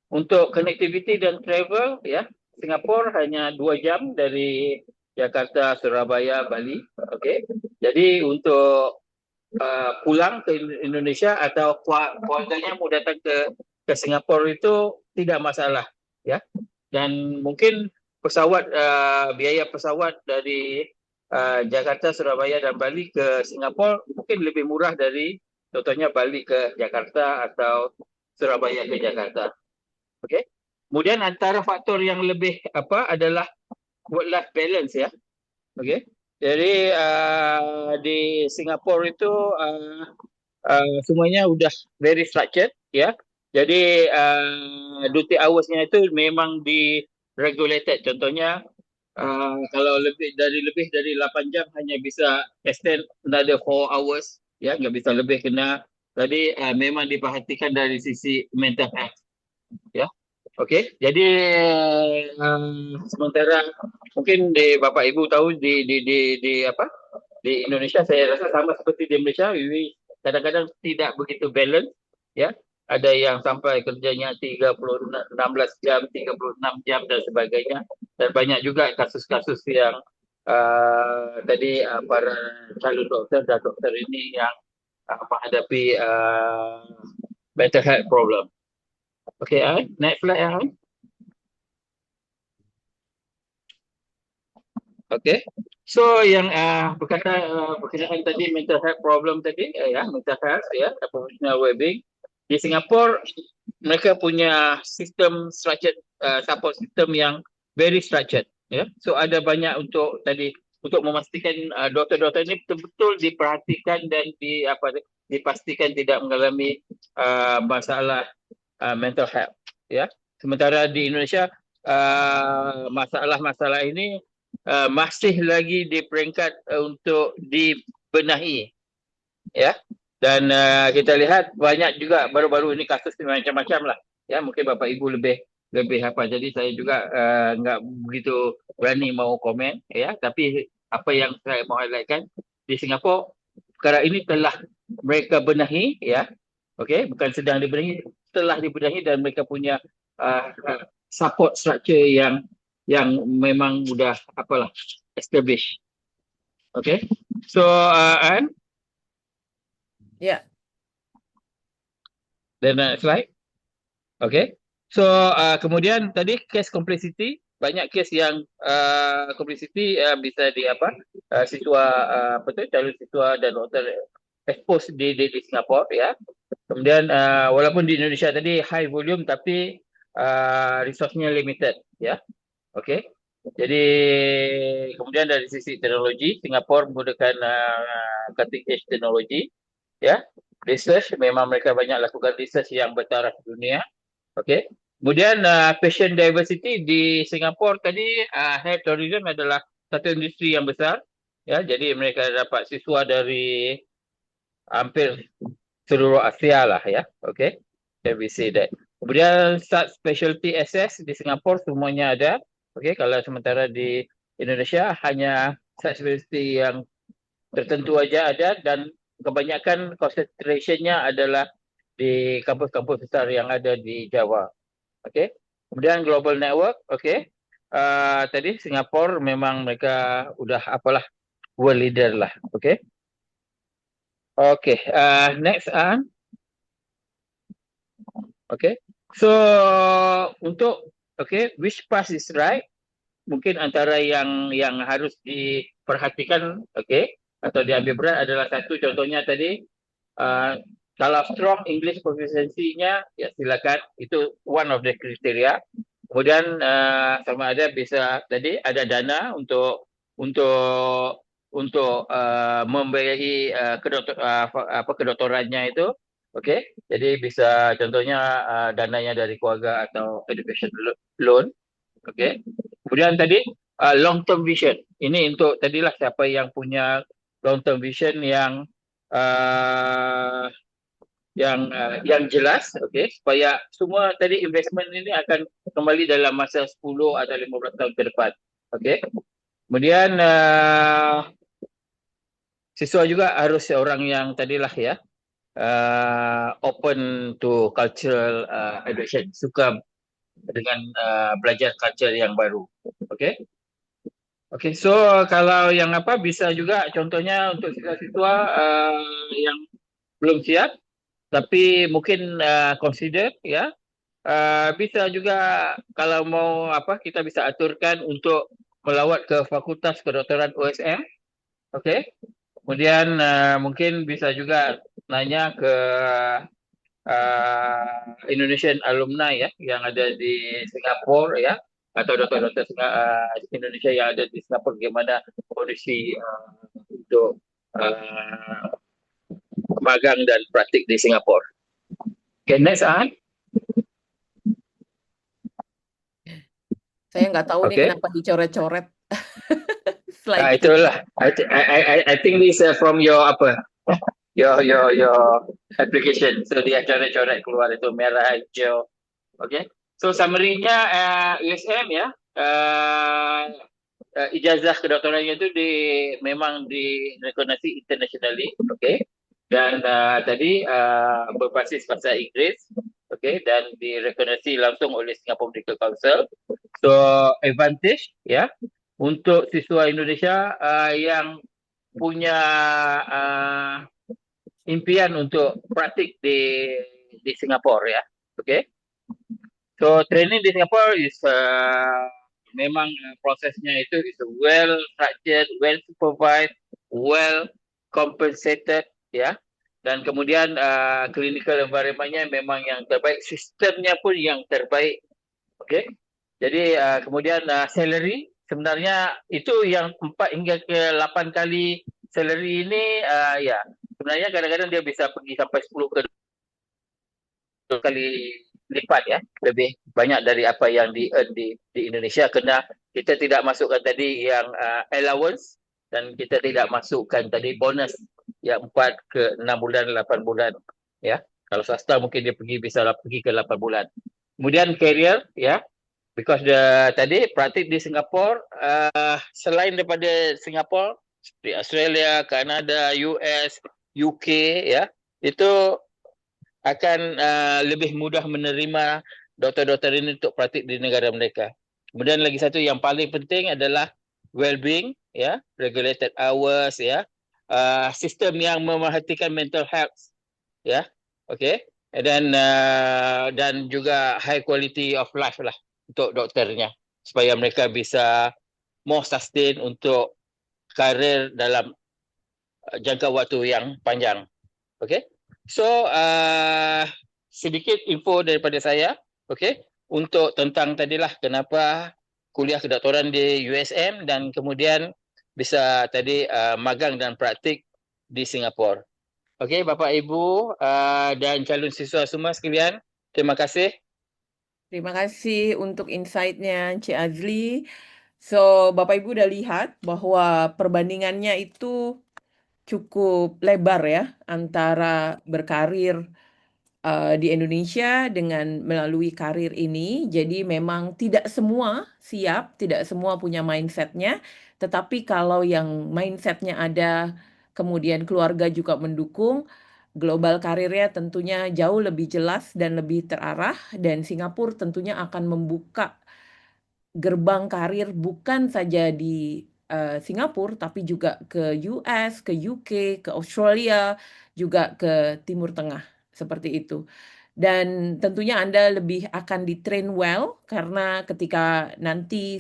untuk connectivity dan travel ya, Singapura hanya 2 jam dari Jakarta, Surabaya, Bali. Okey. Jadi untuk pulang ke Indonesia atau keluarganya mau datang ke Singapura itu tidak masalah ya. Dan mungkin pesawat biaya pesawat dari Jakarta, Surabaya dan Bali ke Singapura mungkin lebih murah dari contohnya Bali ke Jakarta atau Surabaya ke Jakarta. Okey. Kemudian antara faktor yang lebih apa adalah work life balance ya. Okey. Jadi di Singapura itu semuanya udah very structured ya. Jadi duty hours-nya itu memang di regulated. Contohnya kalau lebih dari 8 jam hanya bisa extend another 4 hours ya, nggak bisa lebih kena. Tadi memang diperhatikan dari sisi mental health ya. Okey, jadi sementara mungkin di Bapak Ibu tahu di apa di Indonesia saya rasa sama seperti di Malaysia, kadang-kadang tidak begitu balance ya. Ada yang sampai kerjanya 16 jam, 36 jam dan sebagainya. Dan banyak juga kasus-kasus yang tadi para calon doktor dan dokter ini yang menghadapi mental health problem. Okey, next slide. Okay. So yang berkenaan tadi mental health problem tadi ya, mental health ya, professional well-being di Singapura mereka punya sistem structured support system yang very structured ya. So ada banyak untuk tadi untuk memastikan doktor-doktor ini betul-betul diperhatikan dan dipastikan tidak mengalami masalah mental health ya. Sementara di Indonesia masalah-masalah ini masih lagi di peringkat untuk dibenahi ya. Dan kita lihat banyak juga baru-baru ini kasus macam-macam lah ya. Mungkin Bapak Ibu lebih lebih apa, jadi saya juga nggak begitu berani mau komen ya, tapi apa yang saya mau highlightkan di Singapura perkara ini telah mereka benahi, ya, okey, bukan sedang dibenahi, telah dibenahi dan mereka punya support structure yang memang sudah apalah established. Okay, so An, Ya, the next slide. Okay, so kemudian tadi case complexity, banyak case yang complexity bisa di apa, siswa apa tu, calon siswa dan doktor expose di Singapura, ya. Kemudian walaupun di Indonesia tadi high volume tapi resource-nya limited, ya. Okay. Jadi kemudian dari sisi teknologi, Singapura menggunakan cutting edge teknologi, ya. Research, memang mereka banyak lakukan research yang bertaraf dunia. Okay. Kemudian patient diversity di Singapura tadi, health tourism adalah satu industri yang besar, ya. Jadi mereka dapat siswa dari hampir seluruh Asia lah, ya. Okay. Can we say that. Kemudian specialty access di Singapura semuanya ada. Okay. Kalau sementara di Indonesia hanya specialty yang tertentu aja ada, dan kebanyakan concentration-nya adalah di kampus-kampus besar yang ada di Jawa. Okay. Kemudian global network. Okay. Tadi Singapura memang mereka udah apalah world leader lah. Okay. Okay. Next. Okay. So untuk which path is right? Mungkin antara yang harus diperhatikan, atau diambil berat adalah satu, contohnya tadi, kalau strong English proficiency-nya, ya silakan, itu one of the criteria. Kemudian sama ada bisa tadi ada dana untuk membiayai kedoktorannya itu. Jadi bisa contohnya dananya dari keluarga atau education loan. Kemudian tadi long term vision. Ini untuk tadilah siapa yang punya long term vision uh, yang jelas, supaya semua tadi investment ini akan kembali dalam masa 10 atau 15 tahun ke depan. Kemudian siswa juga harus orang yang tadilah, ya, open to cultural education, suka dengan belajar culture yang baru. So kalau yang apa bisa juga contohnya untuk siswa-siswa yang belum siap tapi mungkin consider, ya, bisa juga kalau mau apa kita bisa aturkan untuk melawat ke Fakultas Kedokteran USM. Kemudian mungkin bisa juga nanya ke Indonesian alumni, ya, yang ada di Singapura, ya, atau dokter-dokter Indonesia yang ada di Singapura, bagaimana kondisi untuk uh, magang dan praktik di Singapura. Next, saya nggak tahu nih Okay. kenapa dicoret-coret slide ini. Itulah. I think this from your apa? Your application. So dia coret-coret keluar itu merah, hijau. So summary-nya USM, ya. Ijazah kedokterannya itu memang direkognisasi internationally, dan tadi berbasis bahasa Inggris, dan direkognisasi langsung oleh Singapore Medical Council. So advantage, ya, untuk siswa Indonesia yang punya impian untuk praktik di Singapura, ya. So training di Singapore is memang prosesnya itu is well structured, well supervised, well compensated, ya. Dan kemudian clinical environment-nya memang yang terbaik, sistemnya pun yang terbaik. Jadi kemudian salary sebenarnya itu yang 4 hingga ke 8 kali salary ini, ya, sebenarnya kadang-kadang dia bisa pergi sampai 10 kali lipat, ya, lebih banyak dari apa yang di earn di Indonesia, kerana kita tidak masukkan tadi yang allowance, dan kita tidak masukkan tadi bonus yang 4 ke 6 bulan, 8 bulan, ya. Kalau swasta mungkin dia bisa pergi ke 8 bulan. Kemudian career, ya, because tadi praktik di Singapura, selain daripada Singapura, di Australia, Kanada, US, UK, ya, itu akan lebih mudah menerima doktor-doktor ini untuk praktik di negara mereka. Kemudian lagi satu yang paling penting adalah well-being, ya, regulated hours, ya, sistem yang memerhatikan mental health, ya, okay, dan juga high quality of life lah untuk dokternya, supaya mereka bisa more sustain untuk karir dalam jangka waktu yang panjang. Okay. So, sedikit info daripada saya. Okay. Untuk tentang tadilah kenapa kuliah kedoktoran di USM dan kemudian bisa tadi magang dan praktik di Singapura. Okay, Bapak Ibu dan calon siswa semua sekalian, terima kasih. Terima kasih untuk insight-nya, Cik Azli. So, Bapak Ibu udah lihat bahwa perbandingannya itu cukup lebar ya antara berkarir di Indonesia dengan melalui karir ini. Jadi memang tidak semua siap, tidak semua punya mindsetnya. Tetapi kalau yang mindsetnya ada, kemudian keluarga juga mendukung, global karirnya tentunya jauh lebih jelas dan lebih terarah. Dan Singapura tentunya akan membuka gerbang karir bukan saja di Singapura, tapi juga ke US, ke UK, ke Australia, juga ke Timur Tengah, seperti itu. Dan tentunya Anda lebih akan di-train well, karena ketika nanti,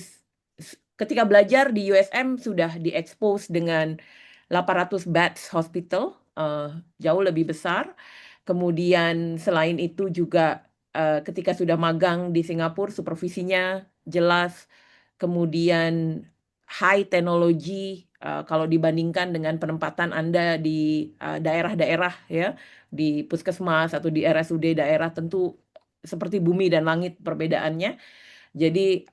ketika belajar di USM sudah di-expose dengan 800 beds hospital, jauh lebih besar. Kemudian selain itu juga ketika sudah magang di Singapura, supervisinya jelas. Kemudian high teknologi kalau dibandingkan dengan penempatan Anda di daerah-daerah ya, di puskesmas atau di RSUD daerah tentu seperti bumi dan langit perbedaannya. Jadi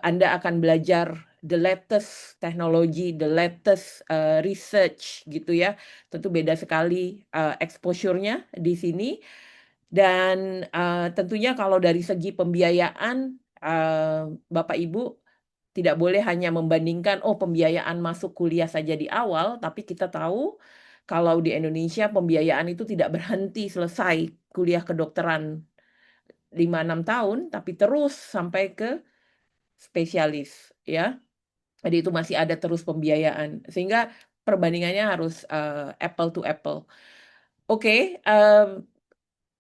Anda akan belajar the latest teknologi, the latest research gitu ya. Tentu beda sekali exposure-nya di sini. Dan tentunya kalau dari segi pembiayaan, Bapak Ibu tidak boleh hanya membandingkan, oh pembiayaan masuk kuliah saja di awal, tapi kita tahu kalau di Indonesia pembiayaan itu tidak berhenti selesai kuliah kedokteran 5-6 tahun, tapi terus sampai ke spesialis ya. Jadi itu masih ada terus pembiayaan. Sehingga perbandingannya harus apple to apple. Oke,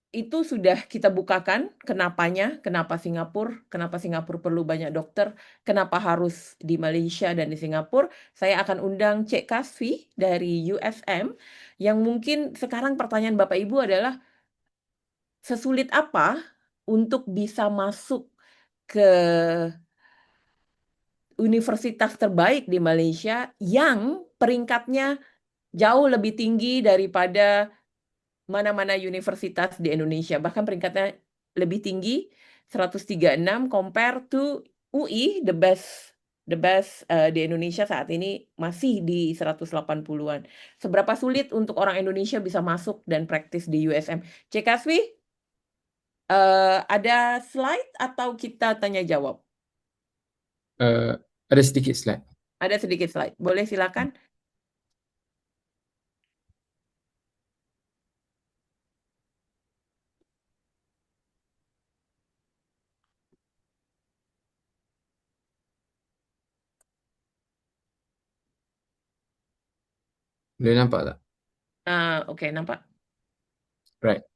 itu sudah kita bukakan kenapanya, kenapa Singapura perlu banyak dokter, kenapa harus di Malaysia dan di Singapura. Saya akan undang Cek Kasfi dari USM, yang mungkin sekarang pertanyaan Bapak Ibu adalah sesulit apa untuk bisa masuk ke universitas terbaik di Malaysia yang peringkatnya jauh lebih tinggi daripada mana-mana universitas di Indonesia. Bahkan peringkatnya lebih tinggi, 136 compare to UI, the best di Indonesia saat ini masih di 180-an. Seberapa sulit untuk orang Indonesia bisa masuk dan praktis di USM? Cek Kasvi, ada slide atau kita tanya jawab? Uh, ada sedikit slide. Ada sedikit slide. Boleh silakan. Boleh nampak tak? Oke, nampak. Right.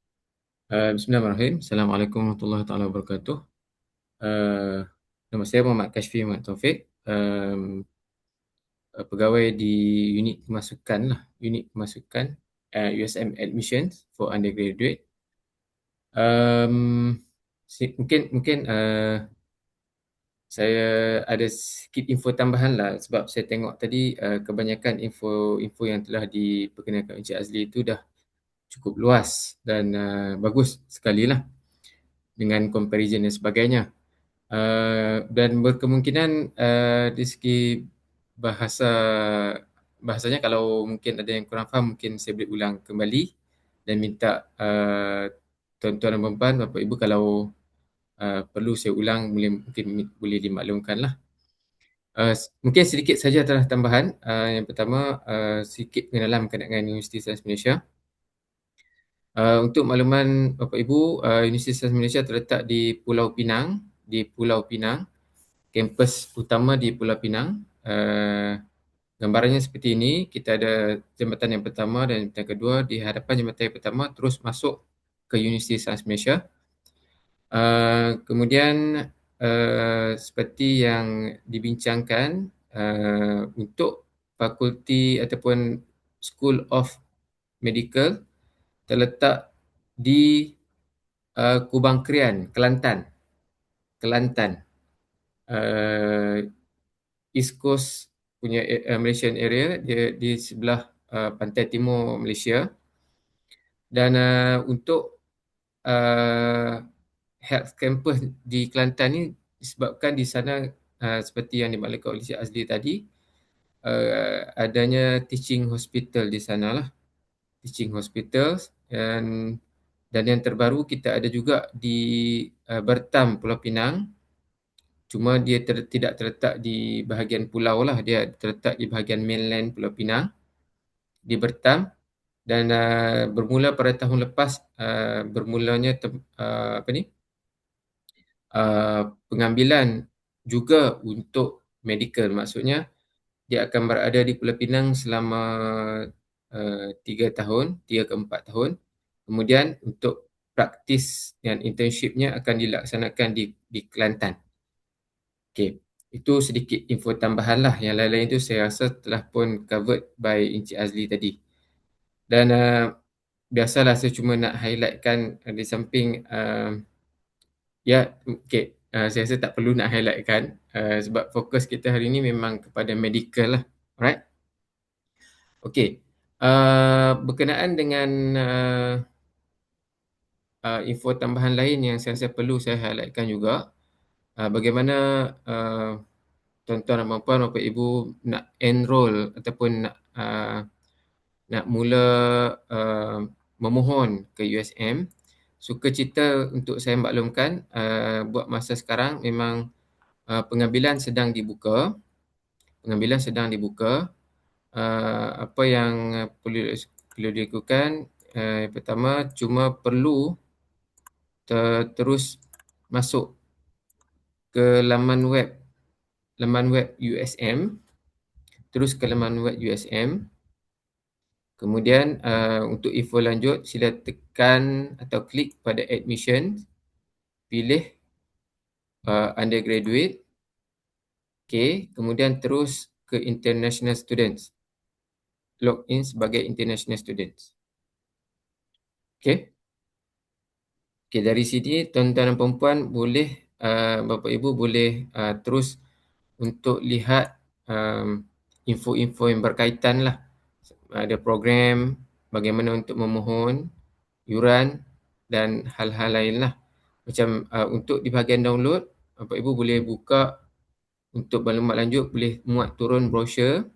Bismillahirrahmanirrahim. Assalamualaikum warahmatullahi taala wabarakatuh. Nama saya Muhammad Kashfi Muhammad Taufik. Pegawai di unit kemasukan lah, unit kemasukan USM Admissions for undergraduate. Mungkin saya ada sikit info tambahan lah, sebab saya tengok tadi kebanyakan info yang telah diperkenalkan Encik Azli itu dah cukup luas dan bagus sekali lah dengan comparison dan sebagainya. Dan berkemungkinan dari segi bahasa bahasanya, kalau mungkin ada yang kurang faham, mungkin saya boleh ulang kembali dan minta tuan-tuan dan puan-puan, Bapak Ibu, kalau perlu saya ulang, mungkin boleh dimaklumkan lah. Mungkin sedikit saja adalah tambahan. Yang pertama, sedikit pengenalan berkenaan dengan Universiti Sains Malaysia. Untuk makluman Bapak Ibu, Universiti Sains Malaysia terletak di Pulau Pinang, kampus utama di Pulau Pinang. Gambarannya seperti ini, kita ada jambatan yang pertama dan jambatan kedua. Di hadapan jambatan yang pertama terus masuk ke Universiti Sains Malaysia. Kemudian seperti yang dibincangkan, untuk fakulti ataupun School of Medical terletak di Kubang Krian, Kelantan. Uh, East Coast punya Malaysian area, dia di sebelah pantai timur Malaysia. Dan untuk uh, health campus di Kelantan ni disebabkan di sana seperti yang dimaklumkan oleh Cik Azli tadi, adanya teaching hospital di sana lah, teaching hospital. Dan yang terbaru kita ada juga di Bertam, Pulau Pinang. Cuma dia tidak terletak di bahagian pulau lah, dia terletak di bahagian mainland Pulau Pinang, di Bertam. Dan bermula pada tahun lepas, bermulanya pengambilan juga untuk medical. Maksudnya dia akan berada di Pulau Pinang selama 3 tahun, 3 ke 4 tahun. Kemudian untuk praktis dan internshipnya akan dilaksanakan di Kelantan. Okey, itu sedikit info tambahan lah. Yang lain-lain itu saya rasa telah pun covered by Encik Azli tadi. Dan biasalah saya cuma nak highlightkan di samping ya, okey, saya rasa tak perlu nak highlightkan sebab fokus kita hari ini memang kepada medical lah. Alright? Okey, berkenaan dengan info tambahan lain yang saya rasa perlu saya highlightkan juga, bagaimana tuan-tuan dan puan-puan, Bapak Ibu nak enroll ataupun nak mula memohon ke USM. Sukacita untuk saya maklumkan, buat masa sekarang memang pengambilan sedang dibuka. Apa yang perlu dilakukan, yang pertama cuma perlu terus masuk ke laman web USM, terus ke laman web USM. Kemudian untuk info lanjut sila tekan atau klik pada admission, pilih undergraduate. Okey, kemudian terus ke international students. Login sebagai international students. Okey. Okey, dari sini tuan-tuan dan puan boleh Bapak Ibu boleh terus untuk lihat info-info yang berkaitan lah. Ada program, bagaimana untuk memohon, yuran dan hal-hal lain lah. Macam untuk di bahagian download, Bapak Ibu boleh buka untuk maklumat lanjut, boleh muat turun brosur.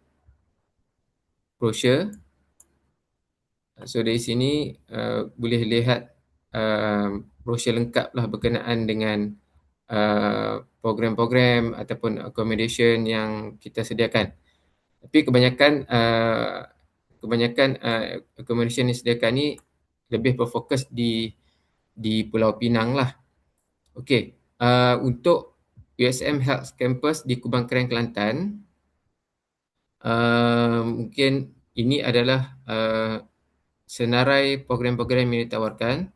So dari sini boleh lihat brosur lengkap lah berkenaan dengan program-program ataupun accommodation yang kita sediakan. Tapi kebanyakan accommodation yang disediakan ni lebih berfokus di Pulau Pinang lah. Okey, untuk USM Health Campus di Kubang Kering, Kelantan, mungkin ini adalah senarai program-program yang ditawarkan.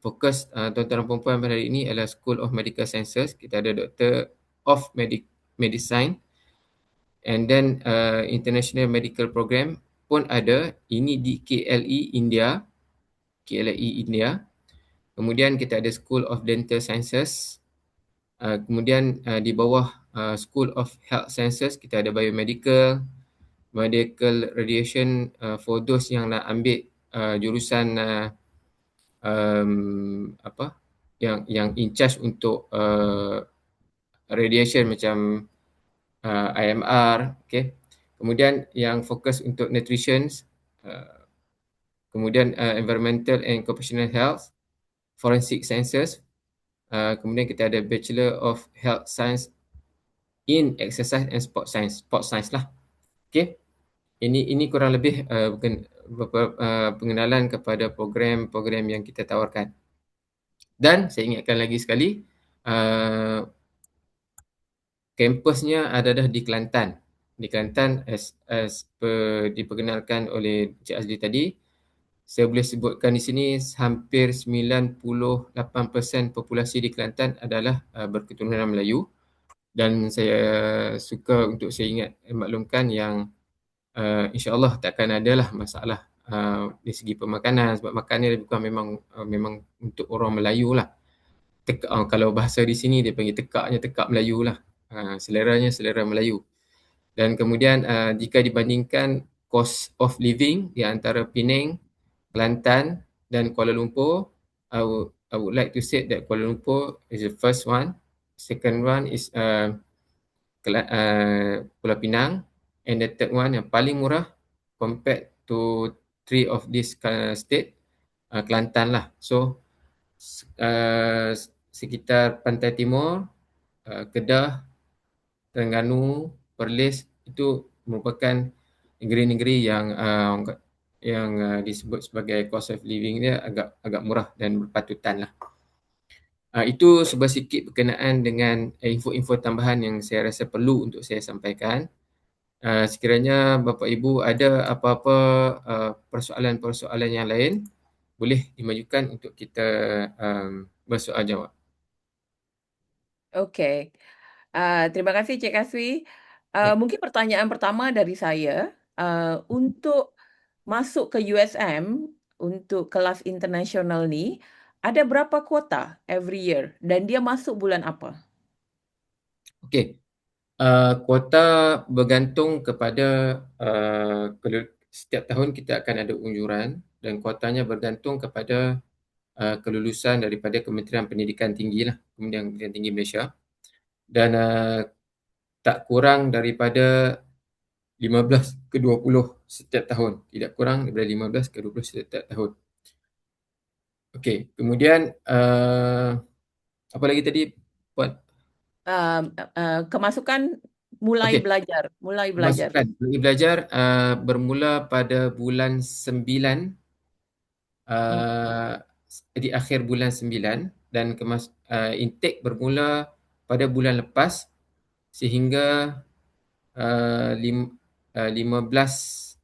Fokus tuan-tuan dan puan-puan pada hari ini adalah School of Medical Sciences. Kita ada Doctor of Medicine, and then International Medical Program pun ada. Ini di KLE India. Kemudian kita ada School of Dental Sciences. Kemudian di bawah School of Health Sciences kita ada Biomedical, Medical Radiation for those yang nak ambil jurusan yang in charge untuk radiation macam IMR, okay. Kemudian yang fokus untuk nutrition, kemudian environmental and occupational health, forensic sciences, kemudian kita ada Bachelor of Health Science in exercise and sport science lah. Okey. Ini kurang lebih pengenalan kepada program-program yang kita tawarkan. Dan saya ingatkan lagi sekali, kampusnya adalah di Kelantan. Di Kelantan as per diperkenalkan oleh Encik Azli tadi, saya boleh sebutkan di sini hampir 98% populasi di Kelantan adalah berketurunan Melayu, dan saya suka untuk saya ingat maklumkan yang insya-Allah takkan adalah masalah dari segi pemakanan, sebab makan ni lebih kurang memang untuk orang Melayu lah. Kalau bahasa di sini dia panggil tekaknya tekak Melayu lah. Seleranya selera Melayu. Dan kemudian jika dibandingkan cost of living di antara Penang, Kelantan dan Kuala Lumpur, I would like to say that Kuala Lumpur is the first one. Second one is Pulau Pinang, and the third one yang paling murah compared to three of this state, Kelantan lah. So sekitar Pantai Timur, Kedah, Terengganu, Perlis itu merupakan negeri-negeri yang disebut sebagai cost of living dia agak murah dan berpatutan lah. Itu sebuah sikit berkenaan dengan info-info tambahan yang saya rasa perlu untuk saya sampaikan. Sekiranya Bapak Ibu ada apa-apa persoalan-persoalan yang lain, boleh dimajukan untuk kita bersoal jawab. Okey. Terima kasih Cik Kaswi. Ya. Mungkin pertanyaan pertama dari saya, untuk masuk ke USM untuk kelas internasional ni, ada berapa kuota every year dan dia masuk bulan apa? Okey. Kuota bergantung kepada setiap tahun kita akan ada unjuran, dan kuotanya bergantung kepada kelulusan daripada Kementerian Pendidikan Tinggi lah, Kementerian Pendidikan Tinggi Malaysia, dan tak kurang daripada 15 ke 20 setiap tahun. Tidak kurang daripada 15 ke 20 setiap tahun. Okey, kemudian apa lagi tadi Puan? Kemasukan mulai Okey, belajar mulai belajar. masukan bagi belajar bermula pada bulan 9, Hmm, di akhir bulan 9, dan intake bermula pada bulan lepas sehingga 15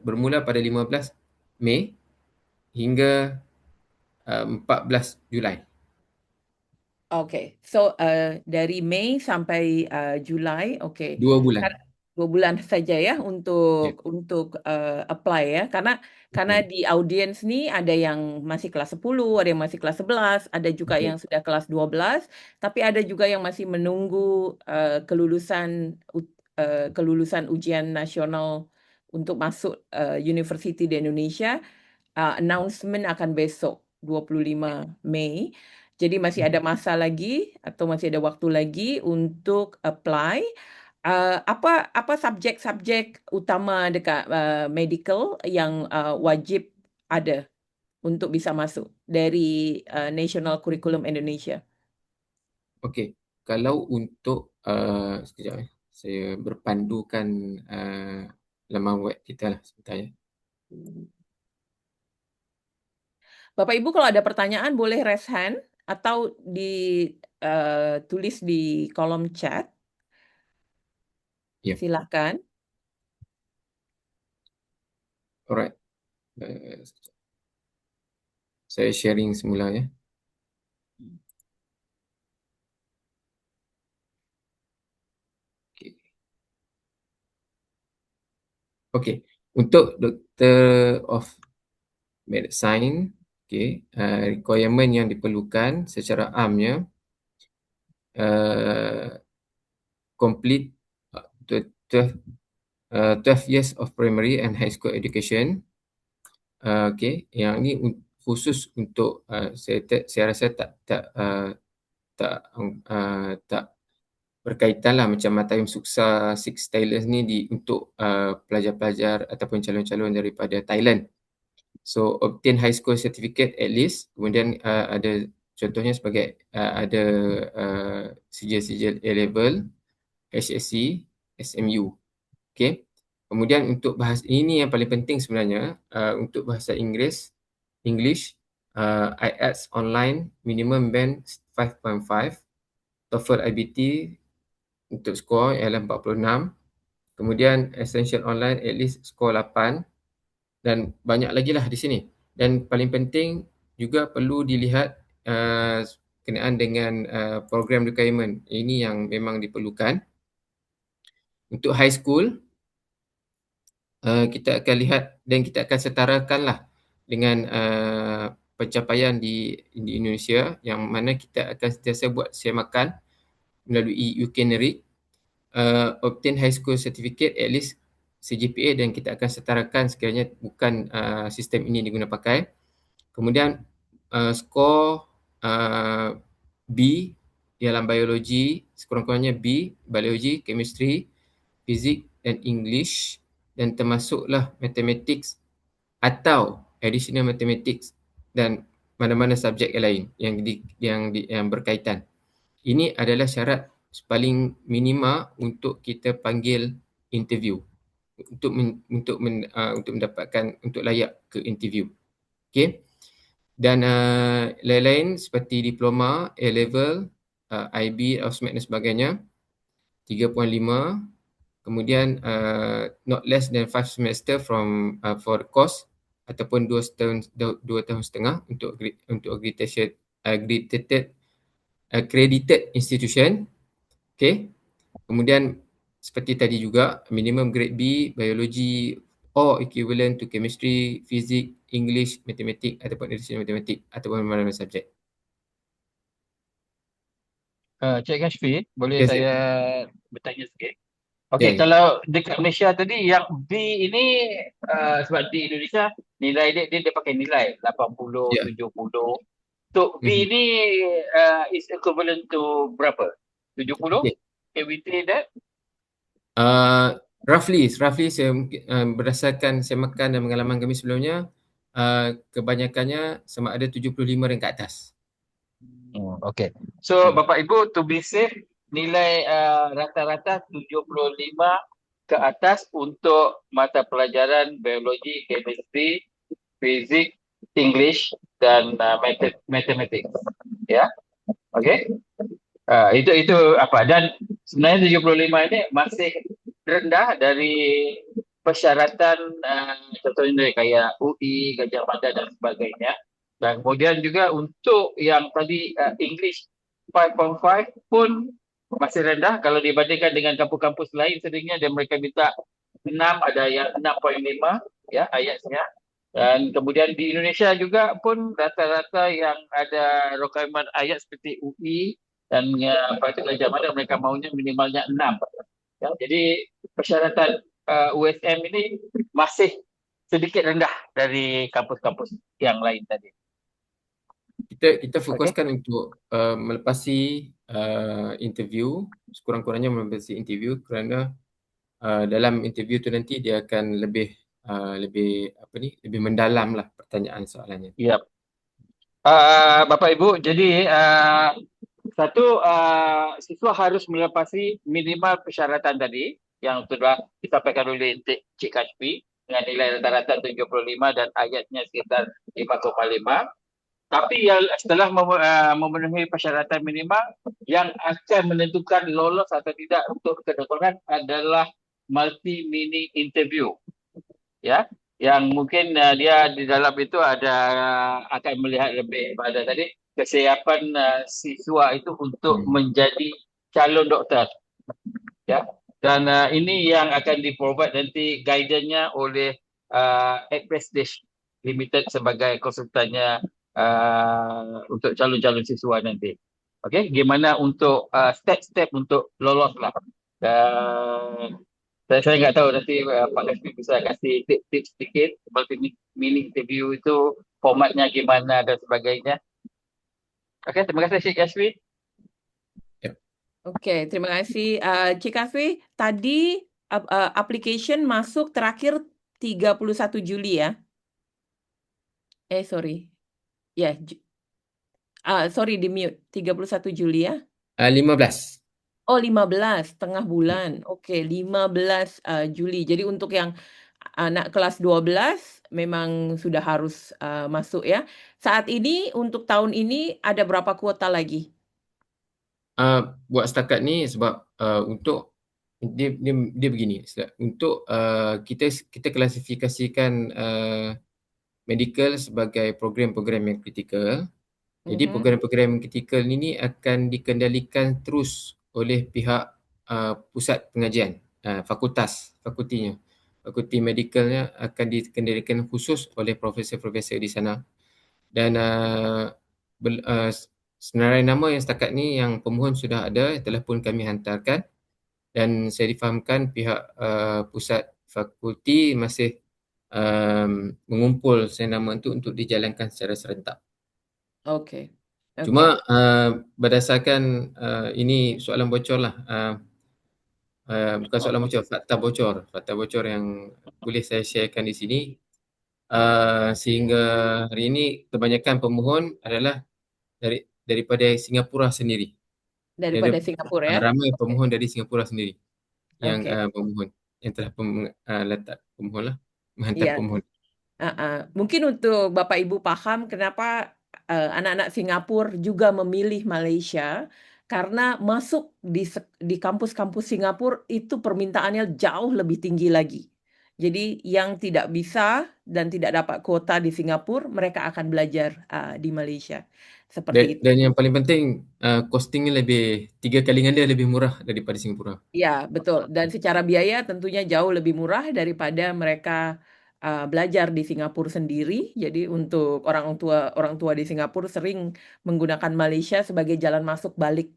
bermula pada 15 Mei hingga 14 Julai. okey. So, dari Mei sampai, Julai, okey. 2 bulan. 2 bulan saja ya Ya, untuk, apply ya. Karena betul. di audiens ni ada yang masih kelas 10, ada yang masih kelas 11, ada juga Betul. yang sudah kelas 12, tapi ada juga yang masih menunggu, kelulusan ujian nasional untuk masuk, universiti di Indonesia. Announcement akan besok 25 Mei. Jadi masih ada masa lagi atau masih ada waktu lagi untuk apply. Apa subjek-subjek utama dekat medical yang wajib ada untuk bisa masuk dari National Curriculum Indonesia? Okey, kalau untuk sekejap saya berpandukan laman web kita lah sebentar ya. Bapak Ibu kalau ada pertanyaan boleh raise hand atau tulis di kolom chat. Ya, Silakan. alright. Sekejap. Saya sharing semula ya. Okey. Okey, untuk Doctor of Medicine, okey, requirement yang diperlukan secara amnya, complete 12 years of primary and high school education. Okey, yang ni khusus untuk saya rasa tak berkaitan lah macam Matayum Suksa Six Talents ni untuk pelajar-pelajar ataupun calon-calon daripada Thailand. So obtain high school certificate at least, kemudian ada Contohnya sebagai ada sijil-sijil A-level, HSC, SMU. Okey. Kemudian untuk bahasa ini yang paling penting sebenarnya, untuk bahasa English, IELTS online minimum band 5.5, TOEFL IBT untuk skor ialah 46, kemudian Essential online at least skor 8 dan banyak lagi lah di sini. Dan paling penting juga perlu dilihat kenaan dengan program requirement. Ini yang memang diperlukan. Untuk high school, kita akan lihat dan kita akan setarakanlah dengan pencapaian di Indonesia, yang mana kita akan sentiasa buat semakan melalui UKNERIT, obtain high school certificate at least CGPA, dan kita akan setarakan sekiranya bukan sistem ini diguna pakai. Kemudian skor B dalam biologi, sekurang-kurangnya B, biologi, chemistry, fizik dan English, dan termasuklah mathematics atau additional mathematics dan mana-mana subjek yang lain yang berkaitan. Ini adalah syarat paling minima untuk kita panggil interview, untuk mendapatkan, untuk layak ke interview. Okey. Dan lain-lain seperti diploma, A-level, IB, AUSMEC dan sebagainya 3.5. Kemudian not less than 5 semester from for the course, ataupun 2 tahun setengah untuk accredited institution. Okey. Kemudian seperti tadi juga, minimum grade B, biologi or equivalent to chemistry, fizik, English, matematik ataupun additional matematik ataupun mana-mana subjek. Cik Kashfi, boleh Yes, saya bertanya sikit? ya, Okey, ya. kalau dekat Malaysia tadi yang B ini sebab di Indonesia nilai dia pakai nilai 80, Ya. 70. Untuk B Mhm. ni is equivalent to berapa? 70? Okey. Can we say that? Roughly saya berdasarkan semakan dan pengalaman kami sebelumnya, kebanyakannya sama ada 75 dan ke atas. Okey. So Bapak Ibu, to be safe, nilai rata-rata 75 ke atas untuk mata pelajaran biologi, chemistry, fizik, English dan matematik. Ya. Okey. Itu apa, dan sebenarnya 75 ini masih rendah dari persyaratan contohnya dari kayak UI, Gajah Mada dan sebagainya. Dan kemudian juga untuk yang tadi English 5.5 pun masih rendah kalau dibandingkan dengan kampus-kampus lain. Seringnya dia mereka minta 6, ada yang 6.5 ya ayatnya. Dan kemudian di Indonesia juga pun rata-rata yang ada requirement ayat seperti UI dan Fakulti Gajah Mada, mereka maunya minimalnya 6. Ya, jadi persyaratan USM ini masih sedikit rendah dari kampus-kampus yang lain tadi. Kita Okey. fokuskan untuk melepasi interview, sekurang-kurangnya melepasi interview, kerana dalam interview tu nanti dia akan lebih lebih mendalam lah pertanyaan soalannya. Ya. Bapak Ibu, jadi satu, siswa harus melepasi minimal persyaratan tadi yang sudah disampaikan oleh Cik Kashfi dengan nilai rata-rata 75 dan ayatnya sekitar 5,5. Tapi yang setelah memenuhi persyaratan minimal, yang akan menentukan lolos atau tidak untuk kedoktoran adalah multi mini interview. Ya, yang mungkin dia di dalam itu akan melihat lebih pada tadi kesiapan siswa itu untuk menjadi calon doktor. Ya, dan ini yang akan diprovide nanti guidance-nya oleh Express Dish Limited sebagai konsultannya untuk calon-calon siswa nanti. Okey, gimana untuk step-step untuk lolos lah. Dan saya nggak tahu nanti Pak Kasmi bisa kasih tips-tips sedikit seperti mini interview itu formatnya gimana dan sebagainya. Okey, terima kasih Cik Kasmi. Okey, terima kasih. Cik Kaffi, tadi application masuk terakhir 31 Juli ya? Sorry. Ya, Sorry di mute. 31 Juli ya. 15. Oh, 15 tengah bulan. Oke, 15 Juli. Jadi untuk yang anak kelas 12 memang sudah harus masuk ya. Saat ini untuk tahun ini ada berapa kuota lagi? Buat setakat ni sebab untuk dia begini, untuk kita klasifikasikan medical sebagai program-program yang kritikal. Jadi Mhm. program-program kritikal ini akan dikendalikan terus oleh pihak pusat pengajian, fakultinya. Fakulti medikalnya akan dikendalikan khusus oleh profesor-profesor di sana. Dan senarai nama yang setakat ni yang pemohon sudah ada telah pun kami hantarkan, dan saya difahamkan pihak pusat fakulti masih mengumpul senama itu untuk dijalankan secara serentak. Oke. Cuma Oke. berdasarkan ini soalan bocor lah, bukan soalan bocor, fakta bocor yang boleh saya sharekan di sini. Sehingga hari ini kebanyakan pemohon adalah daripada Singapura sendiri. Dari Daripada Singapura ya. ramai Oke. pemohon dari Singapura sendiri yang Oke. pemohon yang telah letak pemohon lah, menghantar Iya. pemohon. Mungkin untuk Bapak Ibu paham kenapa anak-anak Singapura juga memilih Malaysia karena masuk di kampus-kampus Singapura itu permintaannya jauh lebih tinggi lagi. Jadi yang tidak bisa dan tidak dapat kuota di Singapura, mereka akan belajar di Malaysia. Seperti itu. Dan yang paling penting, costingnya 3 kali ganda lebih murah daripada Singapura. Ya, betul. Dan secara biaya tentunya jauh lebih murah daripada mereka belajar di Singapura sendiri. Jadi untuk orang tua di Singapura sering menggunakan Malaysia sebagai jalan masuk balik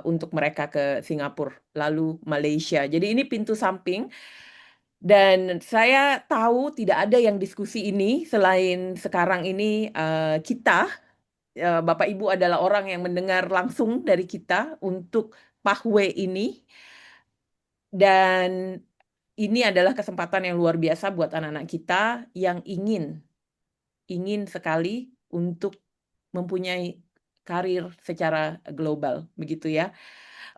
untuk mereka ke Singapura, lalu Malaysia. Jadi ini pintu samping. Dan saya tahu tidak ada yang diskusi ini selain sekarang ini kita, Bapak Ibu adalah orang yang mendengar langsung dari kita untuk pathway ini. Dan ini adalah kesempatan yang luar biasa buat anak-anak kita yang ingin sekali untuk mempunyai karir secara global, begitu ya.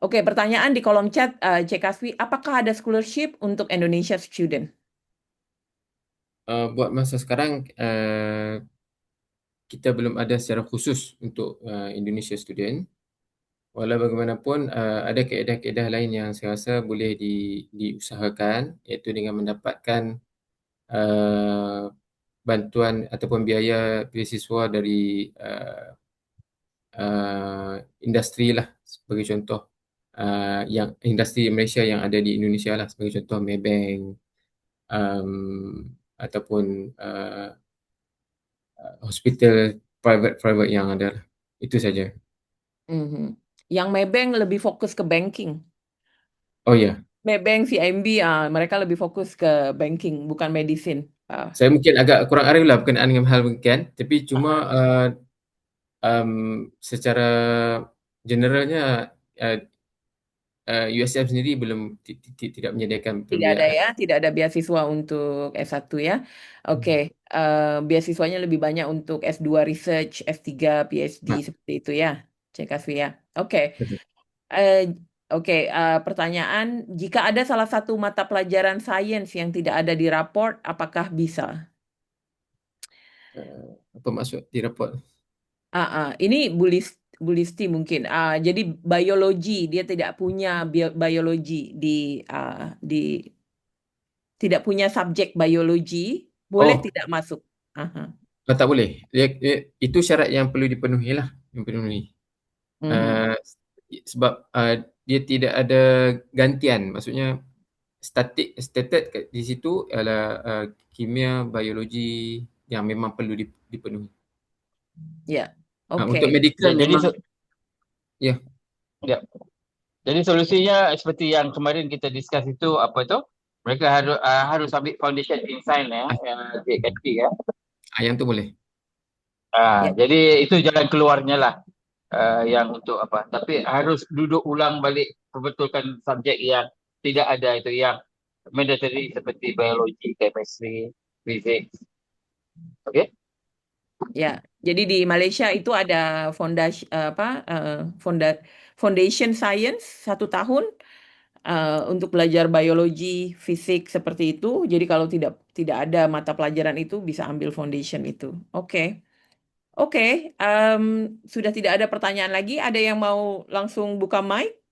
Oke, pertanyaan di kolom chat, Cek Kaswi, apakah ada scholarship untuk Indonesia student? Buat masa sekarang, kita belum ada secara khusus untuk Indonesia student. Walau bagaimanapun, ada kaedah-kaedah lain yang saya rasa boleh diusahakan, iaitu dengan mendapatkan uh, bantuan ataupun biaya beasiswa dari industri lah, sebagai contoh, yang industri Malaysia yang ada di Indonesia lah, sebagai contoh Maybank, ataupun hospital private yang ada lah. Itu saja. Mhm. Yang Maybank lebih fokus ke banking. Oh ya, Maybank, CIMB, mereka lebih fokus ke banking, bukan medicine. Ah, saya mungkin agak kurang arif lah berkenaan dengan hal begini, tapi cuma ah, secara generalnya uh, USM sendiri belum tidak menyediakan Tidak ada pembiayaan. ya, tidak ada beasiswa untuk S1 ya. Oke, beasiswanya lebih banyak untuk S2 research, S3 PhD Ah, seperti itu ya, Cek Kasvi ya. Oke, betul. eh, oke. Pertanyaan, jika ada salah satu mata pelajaran sains yang tidak ada di raport, apakah bisa? Apa maksud di raport? Ini Bulisti mungkin. Jadi biologi dia tidak punya biologi di tidak punya subjek biologi, boleh Oh, tidak masuk. Aha. tak boleh. Itu syarat yang perlu dipenuhi lah, yang penuhi. Mhm. Uh, Sebab dia tidak ada gantian. Maksudnya stated di situ adalah kimia, biologi yang memang perlu dipenuhi. Ya, Untuk oke. medical Ya, memang, ya. ya. Jadi solusinya seperti yang kemarin kita discuss itu apa itu? Mereka harus ambil foundation in science ya, yang Cik kata ya. Yang tu boleh. Ya, Jadi itu jalan keluarnya lah, yang untuk apa? Tapi harus duduk ulang balik, perbetulkan subjek yang tidak ada itu, yang mandatory seperti biologi, chemistry, physics. Okey? ya. Jadi di Malaysia itu ada foundation science 1 tahun untuk belajar biologi, fisik seperti itu. Jadi kalau tidak ada mata pelajaran itu bisa ambil foundation itu. Oke, oke. em, sudah tidak ada pertanyaan lagi. Ada yang mau langsung buka mic?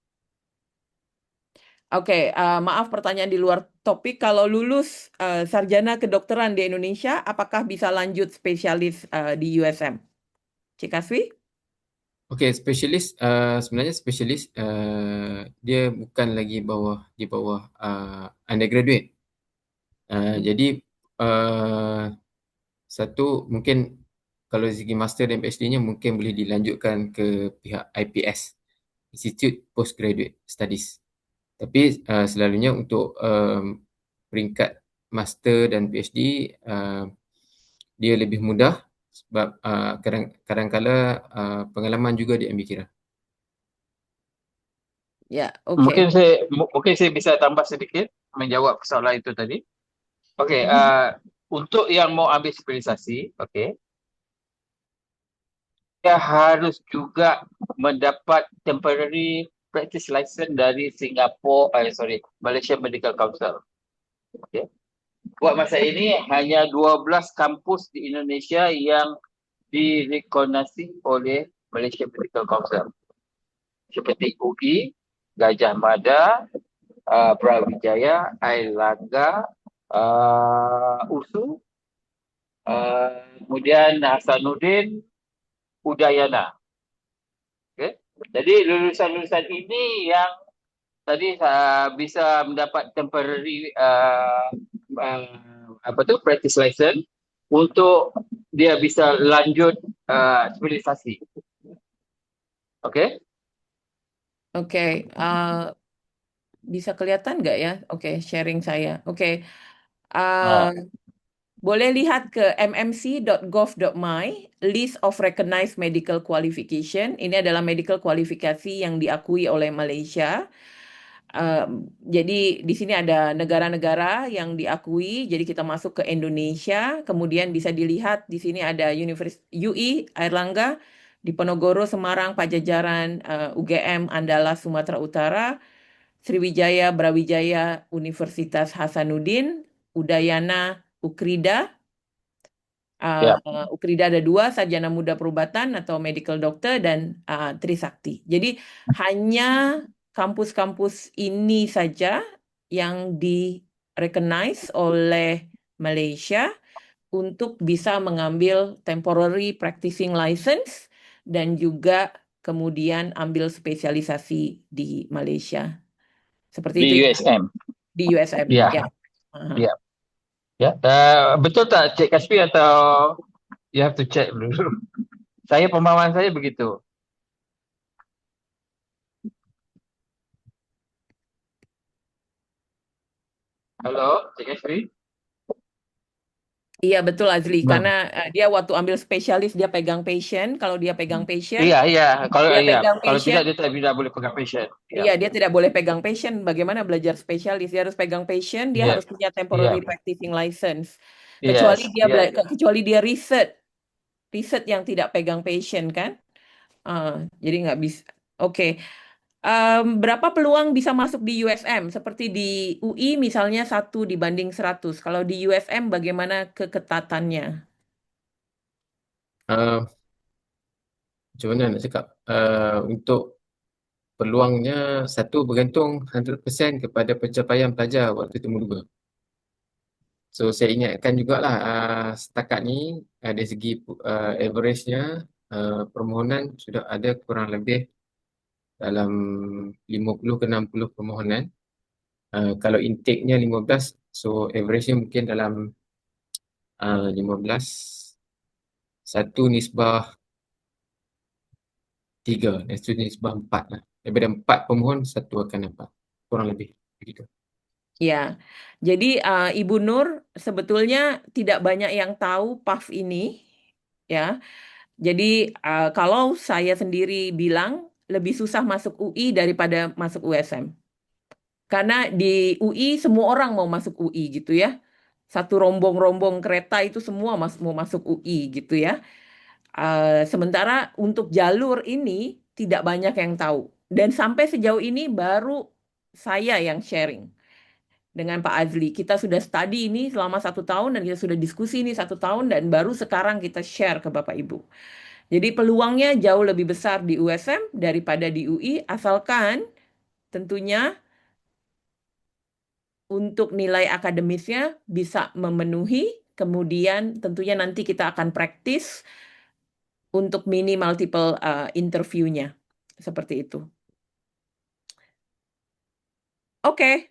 Oke, maaf pertanyaan di luar topik. Kalau lulus sarjana kedokteran di Indonesia, apakah bisa lanjut spesialis di USM? Cik Kaswi? Okey, spesialis, sebenarnya spesialis, dia bukan lagi di bawah undergraduate. Jadi, uh, satu mungkin kalau dari segi master dan PhD-nya mungkin boleh dilanjutkan ke pihak IPS, Institute Postgraduate Studies. Tapi selalunya untuk peringkat master dan PhD, dia lebih mudah sebab kadang-kala pengalaman juga diambil kira. Ya, oke. Mungkin saya bisa tambah sedikit menjawab soalan itu tadi. Okey, Mhm. untuk yang mau ambil spesialisasi, okey, dia harus juga mendapat temporary practice license dari Malaysia Medical Council. Okey. Buat masa ini hanya 12 kampus di Indonesia yang direkognisasi oleh Malaysia Medical Council. Seperti UI, Gajah Mada, Brawijaya, Airlangga, USU, kemudian Hasanuddin, Udayana. Okay. Jadi lulusan-lulusan ini yang tadi bisa mendapat temporary practice license untuk dia bisa lanjut spesialisasi. Okey. Oke, bisa kelihatan nggak ya? Oke, sharing saya. Oke, uh, Ah, boleh lihat ke mmc.gov.my, list of recognized medical qualification. Ini adalah medical kualifikasi yang diakui oleh Malaysia. Jadi di sini ada negara-negara yang diakui. Jadi kita masuk ke Indonesia, kemudian bisa dilihat di sini ada Universitas UI, Airlangga, Diponegoro, Semarang, Pajajaran, UGM, Andalas, Sumatera Utara, Sriwijaya, Brawijaya, Universitas Hasanuddin, Udayana, Ukrida. ya. Ukrida ada 2, Sarjana Muda Perubatan atau Medical Doctor, dan Trisakti. Jadi hanya kampus-kampus ini saja yang di-recognize oleh Malaysia untuk bisa mengambil temporary practicing license dan juga kemudian ambil spesialisasi di Malaysia. Seperti Di itu ya, USM. di USM. Ya, Ya. Aha. ya, ya. Betul tak Cik Kaspi atau you have to check dulu? Saya pemahaman saya begitu. Halo, Cik Kaspi? Iya betul Azli, karena Bang. dia waktu ambil spesialis dia pegang passion. Kalau dia pegang passion, Iya, iya. Kalau dia iya, pegang kalau passion. tidak dia tidak boleh pegang patient. Iya. Iya, dia tidak boleh pegang passion. Bagaimana belajar spesialis? Dia harus pegang passion. Dia Iya. harus punya Iya. temporary practicing license. Kecuali Yes, dia yes. kecuali dia riset, riset yang tidak pegang passion kan? Ah, jadi nggak bisa. Oke. Berapa peluang bisa masuk di USM? Seperti di UI misalnya 1 banding 100. Kalau di USM bagaimana keketatannya? Uh, Macam mana nak cakap? Untuk peluangnya satu bergantung 100% kepada pencapaian pelajar waktu temu 2. So saya ingatkan jugalah setakat ni dari segi average-nya permohonan sudah ada kurang lebih dalam 50 ke 60 permohonan. Kalau intake-nya 15, so average-nya mungkin dalam 15, satu nisbah 3, dan satu nisbah 4 lah. Daripada 4 pemohon, satu akan dapat. Kurang lebih begitu. Ya, jadi Ibu Nur sebetulnya tidak banyak yang tahu PAF ini, ya. Jadi kalau saya sendiri bilang lebih susah masuk UI daripada masuk USM, karena di UI semua orang mau masuk UI gitu ya. Satu rombong-rombong kereta itu semua mau masuk UI gitu ya. Sementara untuk jalur ini tidak banyak yang tahu. Dan sampai sejauh ini baru saya yang sharing dengan Pak Azli. Kita sudah study ini selama 1 tahun dan kita sudah diskusi ini 1 tahun dan baru sekarang kita share ke Bapak Ibu. Jadi peluangnya jauh lebih besar di USM daripada di UI, asalkan tentunya untuk nilai akademisnya bisa memenuhi, kemudian tentunya nanti kita akan praktis untuk mini multiple interviewnya. Seperti itu. Oke,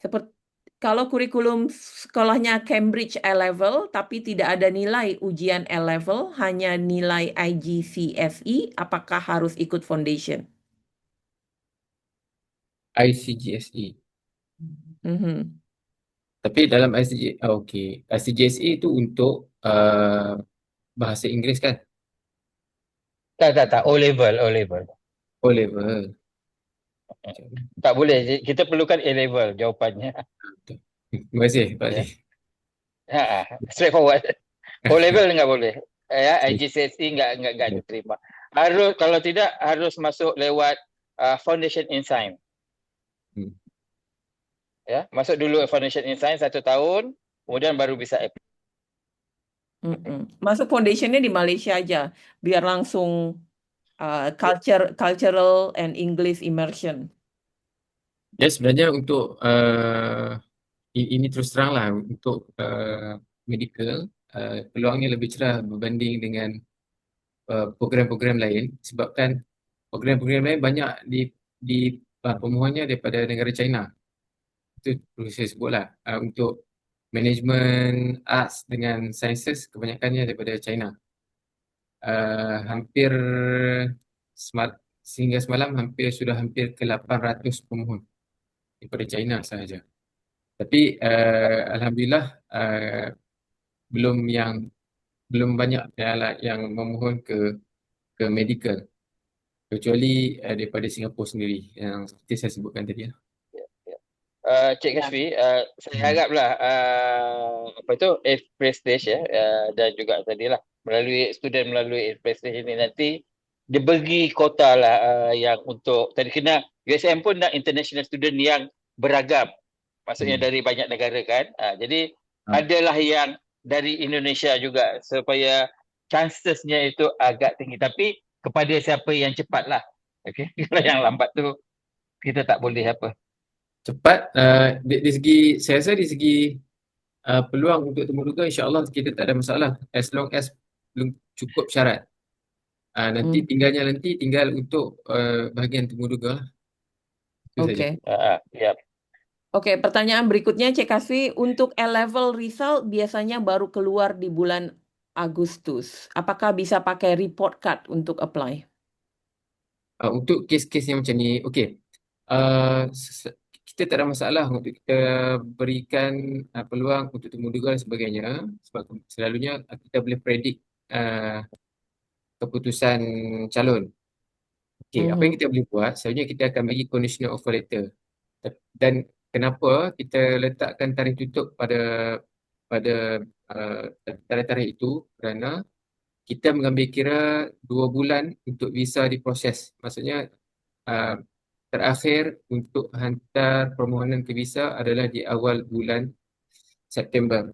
seperti kalau kurikulum sekolahnya Cambridge A-level tapi tidak ada nilai ujian A-level, hanya nilai IGCSE, apakah harus ikut foundation? ICGSE. Mhm. Tapi dalam okey. ICGSE itu untuk bahasa Inggeris kan? Tak. O level, O level. O level. Macam mana? Tak boleh. Kita perlukan A level jawapannya. Betul. Terima kasih Pak Ya. Ali. Straightforward. O level enggak boleh. Ya, Okey. IGCSE enggak diterima. Harus, kalau tidak harus masuk lewat Foundation in Science. Hmm. Ya, masuk dulu Foundation in Science 1 tahun, kemudian baru bisa apply. Masuk foundationnya di Malaysia aja, biar langsung cultural and English immersion. Ya sebenarnya untuk ini terus terang lah untuk medical peluangnya lebih cerah berbanding dengan program-program lain sebabkan program-program lain banyak pemohonnya daripada negara China. Itu perlu saya sebutlah untuk management arts dengan sciences kebanyakannya daripada China. Hampir sehingga semalam hampir ke 800 pemohon daripada China sahaja. Tapi alhamdulillah belum belum banyak yang memohon ke medical kecuali daripada Singapura sendiri yang seperti saya sebutkan tadi lah. Cik Ya. Kashfi, saya haraplah apa itu Prestige ya, dan juga tadilah melalui Prestige ini nanti dibagi kota lah yang untuk tadi kena USM pun nak international student yang beragam, maksudnya dari banyak negara kan. Jadi adalah yang dari Indonesia juga supaya chancesnya itu agak tinggi, tapi kepada siapa yang cepat lah. Okay? Kalau yang lambat tu kita tak boleh apa. Cepat di segi saya rasa di segi peluang untuk temuduga insya-Allah kita tak ada masalah as long as belum cukup syarat. Nanti tinggal untuk bahagian temuduga lah. Itu saja. Oke. Ya. Oke, pertanyaan berikutnya Cik Kasfi, untuk A-level result biasanya baru keluar di bulan Agustus. Apakah bisa pakai report card untuk apply? Untuk kes-kes yang macam ni, okey. Kita tak ada masalah untuk kita berikan peluang untuk temuduga dan sebagainya sebab selalunya kita boleh predict keputusan calon. Okey, apa yang kita boleh buat, selalunya kita akan bagi conditional offer letter. Dan kenapa kita letakkan tarikh tutup pada tarikh-tarikh itu kerana kita mengambil kira 2 bulan untuk visa diproses. Maksudnya terakhir untuk hantar permohonan ke visa adalah di awal bulan September.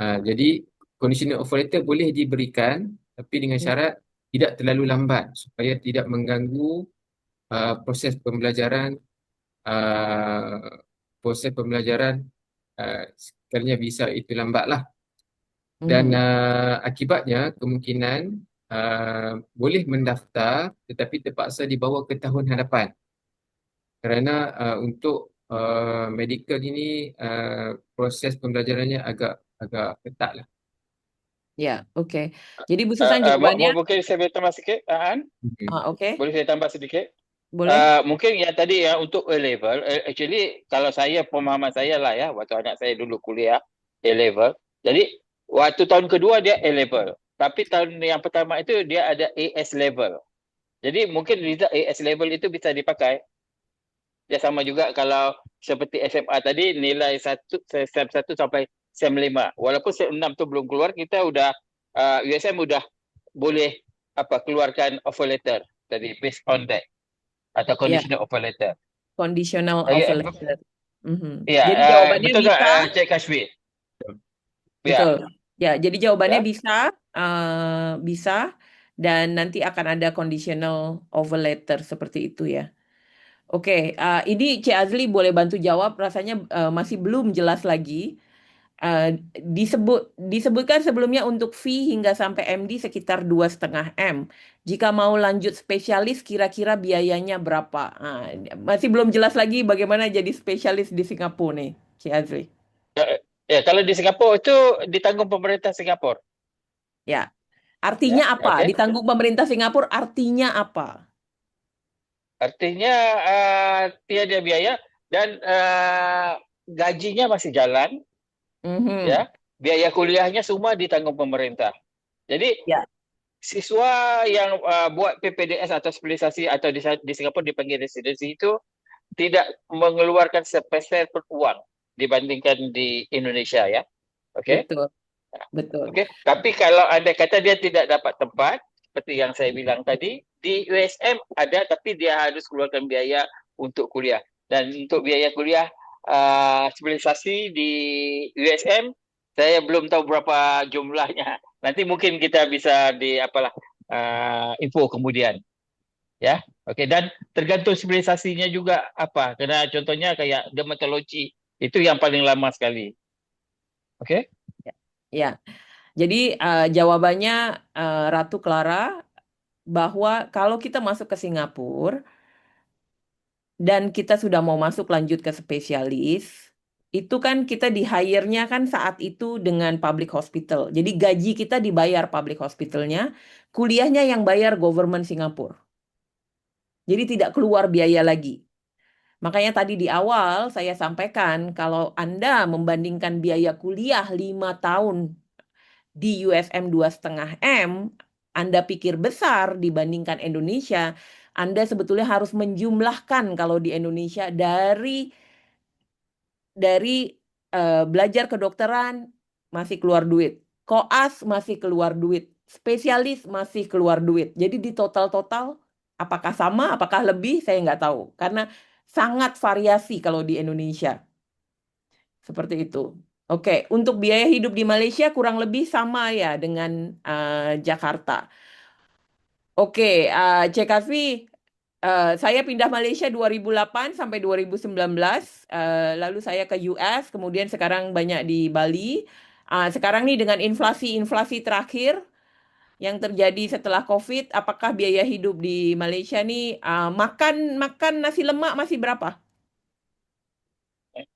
Jadi conditional offer letter boleh diberikan tapi dengan syarat tidak terlalu lambat supaya tidak mengganggu proses pembelajaran sekiranya visa itu lambat lah. Dan akibatnya kemungkinan boleh mendaftar tetapi terpaksa dibawa ke tahun hadapan kerana untuk medical ini proses pembelajarannya agak ketat lah. Ya, oke. Jadi Bu Susan jawabannya, Mungkin saya boleh tambah sikit, Aan? oke, Boleh saya tambah sedikit? boleh. Mungkin yang tadi yang untuk A level, actually kalau saya pemahaman saya lah ya, waktu anak saya dulu kuliah A level. Jadi waktu tahun kedua dia A level, tapi tahun yang pertama itu dia ada AS level. Jadi mungkin result AS level itu bisa dipakai. Dia sama juga kalau seperti SMA tadi nilai SEM 1 sampai SEM 5. Walaupun SEM 6 tu belum keluar, kita udah USM sudah boleh keluarkan offer letter tadi based on that atau Ya, conditional offer letter. conditional offer Ya, letter. Mhm. ya, Jadi jawabannya betul tak bisa, Cik Kashfi? Ya, betul. Ya, jadi jawabannya ya. bisa, dan nanti akan ada conditional offer letter seperti itu ya. Oke, ini Cik Azli boleh bantu jawab. Rasanya masih belum jelas lagi. Disebutkan sebelumnya untuk fee hingga sampai MD sekitar 2,5 M. Jika mau lanjut spesialis, kira-kira biayanya berapa? Masih belum jelas lagi bagaimana jadi spesialis di Singapura nih, Cik Azli. Ya, ya, kalau di Singapura itu ditanggung pemerintah Singapura. Ya, Ya, artinya apa? oke. Ditanggung pemerintah Singapura artinya apa? Artinya tiada biaya dan gajinya masih jalan, Mhm. ya. Biaya kuliahnya semua ditanggung pemerintah. Jadi Ya, siswa yang buat PPDS atau spesialisasi atau di Singapura dipanggil residensi itu tidak mengeluarkan sepeser pun uang dibandingkan di Indonesia, ya. Oke. betul, betul. Okey, tapi kalau anda kata dia tidak dapat tempat, seperti yang saya bilang tadi, di USM ada tapi dia harus keluarkan biaya untuk kuliah. Dan untuk biaya kuliah spesialisasi di USM, saya belum tahu berapa jumlahnya. Nanti mungkin kita bisa info kemudian, ya. Okey, dan tergantung spesialisasinya juga apa. Kena contohnya kayak dermatologi, itu yang paling lama sekali. Okey? Ya, jadi jawabannya Ratu Clara bahwa kalau kita masuk ke Singapura dan kita sudah mau masuk lanjut ke spesialis, itu kan kita di hire-nya kan saat itu dengan public hospital. Jadi gaji kita dibayar public hospitalnya, kuliahnya yang bayar government Singapura. Jadi tidak keluar biaya lagi. Makanya tadi di awal saya sampaikan kalau Anda membandingkan biaya kuliah 5 tahun di USM 2,5 M, Anda pikir besar dibandingkan Indonesia, Anda sebetulnya harus menjumlahkan kalau di Indonesia dari belajar kedokteran masih keluar duit, koas masih keluar duit, spesialis masih keluar duit. Jadi di total-total apakah sama, apakah lebih, saya nggak tahu. Karena sangat variasi kalau di Indonesia. Seperti itu. Oke, untuk biaya hidup di Malaysia kurang lebih sama ya dengan Jakarta. Oke, Cek Kasfi, saya pindah Malaysia 2008 sampai 2019, lalu saya ke US, kemudian sekarang banyak di Bali. Sekarang nih dengan inflasi-inflasi terakhir yang terjadi setelah COVID, apakah biaya hidup di Malaysia nih makan makan nasi lemak masih berapa?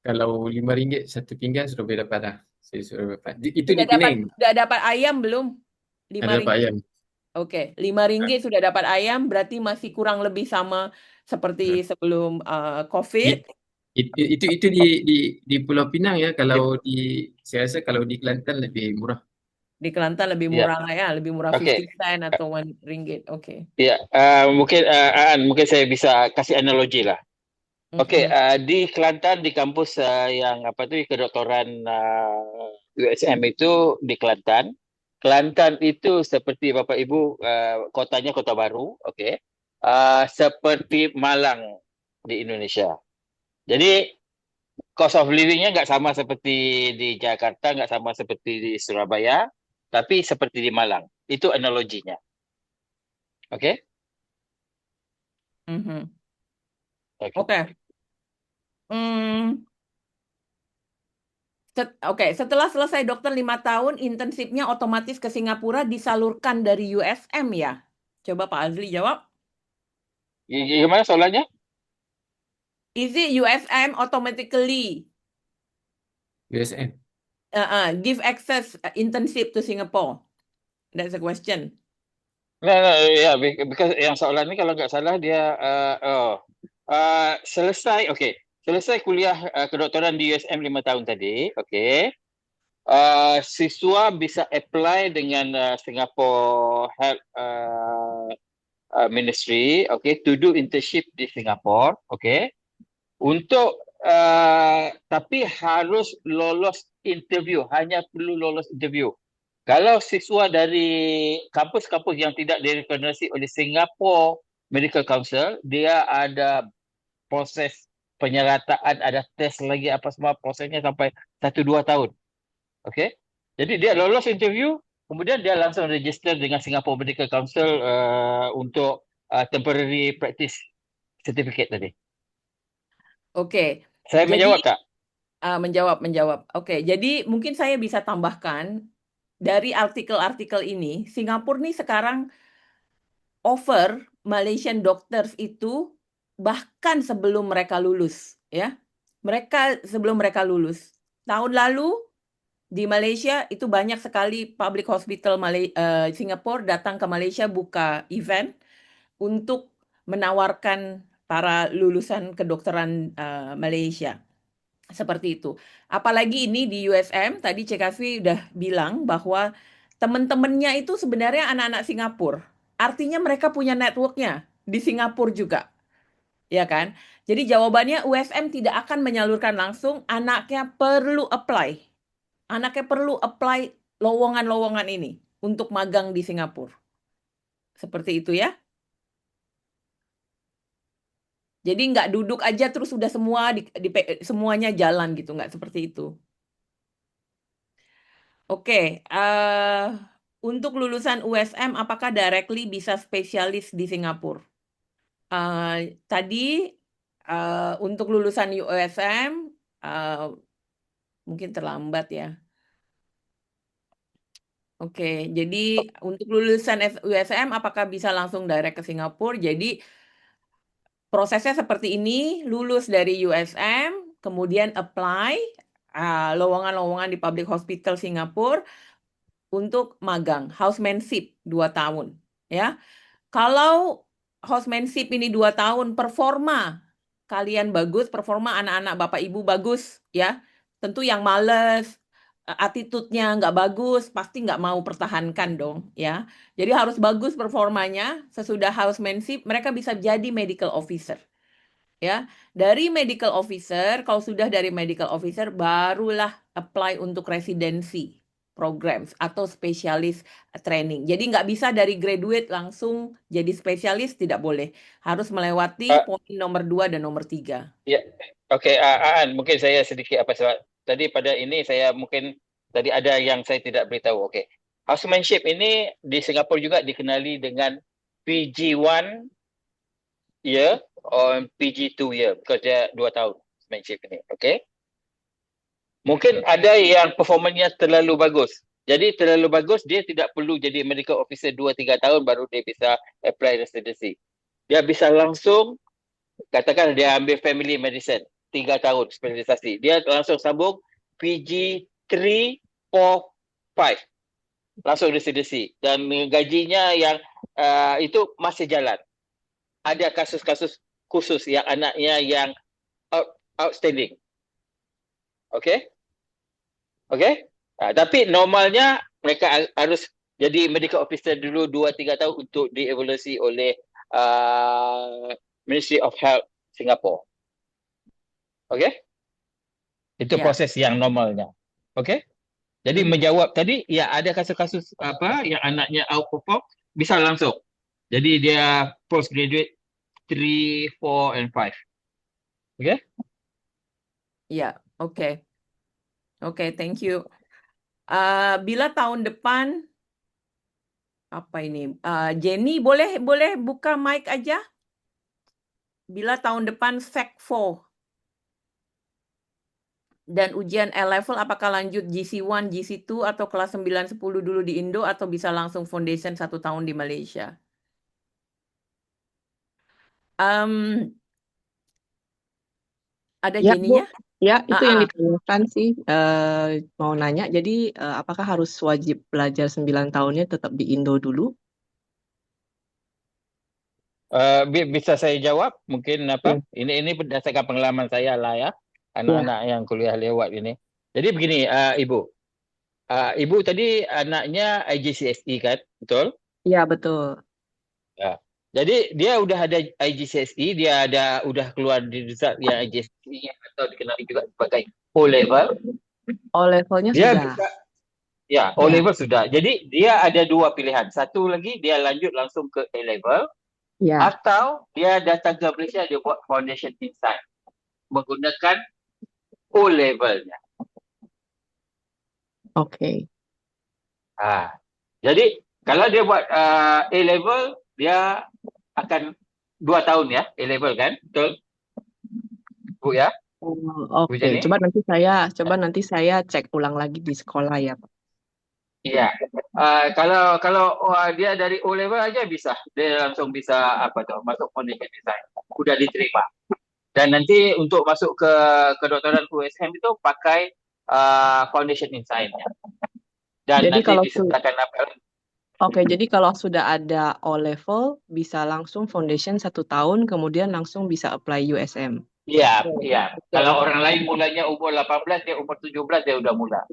Kalau RM5 satu pinggan sudah boleh dapat dah. Saya sudah dapat. Itu di Sudah dapat Penang. sudah dapat ayam belum? Lima Ada dapat ringgit. ayam. Oke, Rp5 sudah dapat ayam, berarti masih kurang lebih sama seperti Ha. sebelum COVID. It- itu di Pulau Pinang ya. Kalau saya rasa kalau di Kelantan lebih murah. Di Kelantan lebih Ya, murah lah ya, lebih murah 50 okey. sen atau RM1. Oke. Ya, mungkin saya bisa kasih analogi lah. Okey, Mm-mm. di Kelantan di kampus yang kedoktoran USM itu di Kelantan. Kelantan itu seperti Bapak Ibu kotanya Kota Baru, okey. Seperti Malang di Indonesia. Jadi cost of living-nya nggak sama seperti di Jakarta, nggak sama seperti di Surabaya, tapi seperti di Malang. Itu analoginya. Okey? Mhm. Okey. Oke. Hmm, Oke, setelah selesai dokter 5 tahun, intensifnya otomatis ke Singapura disalurkan dari USM ya? Coba Pak Azli jawab. Gimana soalannya? Is it USM automatically USM. give access internship to Singapore? That's the question. Nah, nah, ya, because yang soalan ini kalau nggak salah dia selesai kuliah kedokteran di USM 5 tahun tadi, oke. Siswa bisa apply dengan Singapore Health Ministry, oke, to do internship di Singapore, oke. Untuk tapi harus lolos interview, hanya perlu lolos interview. Kalau siswa dari kampus-kampus yang tidak direkomendasi oleh Singapore Medical Council, dia ada proses penyerataan, ada tes lagi apa semua, prosesnya sampai 1-2 tahun. Okey. Jadi dia lolos interview, kemudian dia langsung register dengan Singapore Medical Council untuk temporary practice certificate tadi. Oke, Saya jadi menjawab tak? menjawab. Oke, jadi mungkin saya bisa tambahkan dari artikel-artikel ini, Singapura nih sekarang offer Malaysian doctors itu bahkan sebelum mereka lulus, ya. Mereka sebelum mereka lulus. Tahun lalu di Malaysia itu banyak sekali public hospital Singapura datang ke Malaysia buka event untuk menawarkan para lulusan kedokteran Malaysia. Seperti itu. Apalagi ini di USM, tadi CKV udah bilang bahwa teman-temannya itu sebenarnya anak-anak Singapura. Artinya mereka punya networknya di Singapura juga, ya kan? Jadi jawabannya USM tidak akan menyalurkan langsung, anaknya perlu apply. Anaknya perlu apply lowongan-lowongan ini untuk magang di Singapura. Seperti itu ya. Jadi nggak duduk aja terus udah semuanya jalan gitu, nggak seperti itu. Oke, untuk lulusan USM apakah directly bisa spesialis di Singapura? Tadi untuk lulusan USM mungkin terlambat ya. Oke, jadi untuk lulusan USM apakah bisa langsung direct ke Singapura? Jadi prosesnya seperti ini, lulus dari USM, kemudian apply lowongan-lowongan di public hospital Singapura untuk magang, housemanship 2 tahun. Ya, kalau housemanship ini 2 tahun, performa kalian bagus, performa anak-anak Bapak Ibu bagus, ya. Tentu yang males, attitude-nya nggak bagus, pasti nggak mau pertahankan dong, ya. Jadi harus bagus performanya, sesudah housemanship, mereka bisa jadi medical officer. Ya, dari medical officer, kalau sudah dari medical officer, barulah apply untuk residency programs atau spesialis training. Jadi nggak bisa dari graduate langsung jadi spesialis, tidak boleh. Harus melewati Uh, poin nomor 2 dan nomor 3. ya, okey. Aan, mungkin saya sedikit apa sebab tadi pada ini saya mungkin tadi ada yang saya tidak beritahu. Okey. Housemanship ini di Singapura juga dikenali dengan PG1 year or PG2 year, because dia 2 tahun housemanship ini. Okey. Mungkin ada yang performanya terlalu bagus. Jadi terlalu bagus, dia tidak perlu jadi medical officer 2-3 tahun baru dia bisa apply residency. Dia bisa langsung, katakan dia ambil family medicine, 3 tahun spesialisasi. Dia langsung sambung PG 3, 4, 5. Langsung residency. Dan gajinya yang itu masih jalan. Ada kasus-kasus khusus yang anaknya yang outstanding. Okay? Okay? Tapi normalnya mereka harus jadi medical officer dulu 2-3 tahun untuk dievaluasi oleh Ministry of Health Singapore. Okay? Itu Ya. proses yang normalnya. Okay? Jadi Mhm. menjawab tadi, ya ada kasus-kasus apa yang anaknya outperform, bisa langsung. Jadi dia postgraduate 3, 4, and 5. Okay? Ya, oke. Oke, thank you. Bila tahun depan apa ini? Jenny boleh buka mic aja? Bila tahun depan Sec 4 dan ujian A-level apakah lanjut GC1, GC2 atau kelas 9, 10 dulu di Indo atau bisa langsung foundation 1 tahun di Malaysia? Ada Ya, Bu. Jenny-nya? Ya, Ah, itu yang ah. ditanyakan sih. Mau nanya, jadi apakah harus wajib belajar 9 tahunnya tetap di Indo dulu? Bisa saya jawab mungkin Ya, apa? Ini berdasarkan pengalaman saya lah ya, ya, anak-anak yang kuliah lewat ini. Jadi begini, Ibu. Ibu tadi anaknya IGCSE kan, betul? ya betul. Ya. Jadi dia udah ada IGCSE, dia udah keluar di result yang IGCSE atau dikenali juga sebagai O level. O levelnya Dia sudah. bisa Ya, O Ya, level sudah. Jadi dia ada dua pilihan. Satu lagi dia lanjut langsung ke A level ya, atau dia datang ke Malaysia dia buat foundation in science menggunakan O levelnya. oke. Jadi kalau dia buat A level dia akan 2 tahun ya A level kan? Betul Bu ya? Oh, Bu oke. Jenny? Coba nanti saya cek ulang lagi di sekolah ya, Pak. Iya. Kalau dia dari O level aja bisa. Dia langsung bisa apa tuh masuk foundation design. Udah diterima. Dan nanti untuk masuk ke kedoktoran USM itu pakai foundation in science ya. Dan Jadi nanti kalau disertakan apa? jadi kalau sudah ada O level bisa langsung foundation 1 tahun, kemudian langsung bisa apply USM. Iya, Betul, iya. betul. Kalau orang lain mulanya umur 18, dia umur 17 dia udah mula.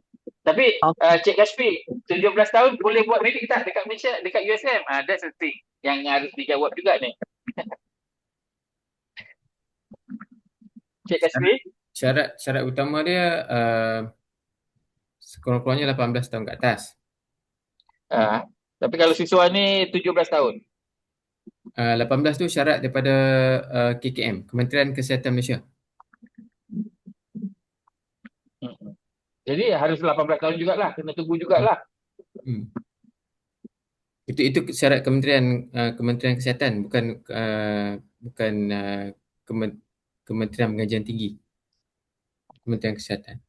Tapi Oke. Cik Kaspi, 17 tahun boleh buat medik tak dekat Malaysia, dekat USM? That's the thing yang harus dijawab juga nih. Cik Kaspi? Syarat utama dia sekurang-kurangnya 18 tahun ke atas. Ah, tapi kalau siswa ni 17 tahun. 18 tu syarat daripada KKM, Kementerian Kesihatan Malaysia. Hmm. Jadi harus 18 tahun jugalah, kena tunggu jugalah. Hmm. Itu syarat Kementerian Kesihatan, bukan Kementerian Pengajian Tinggi. Kementerian Kesihatan.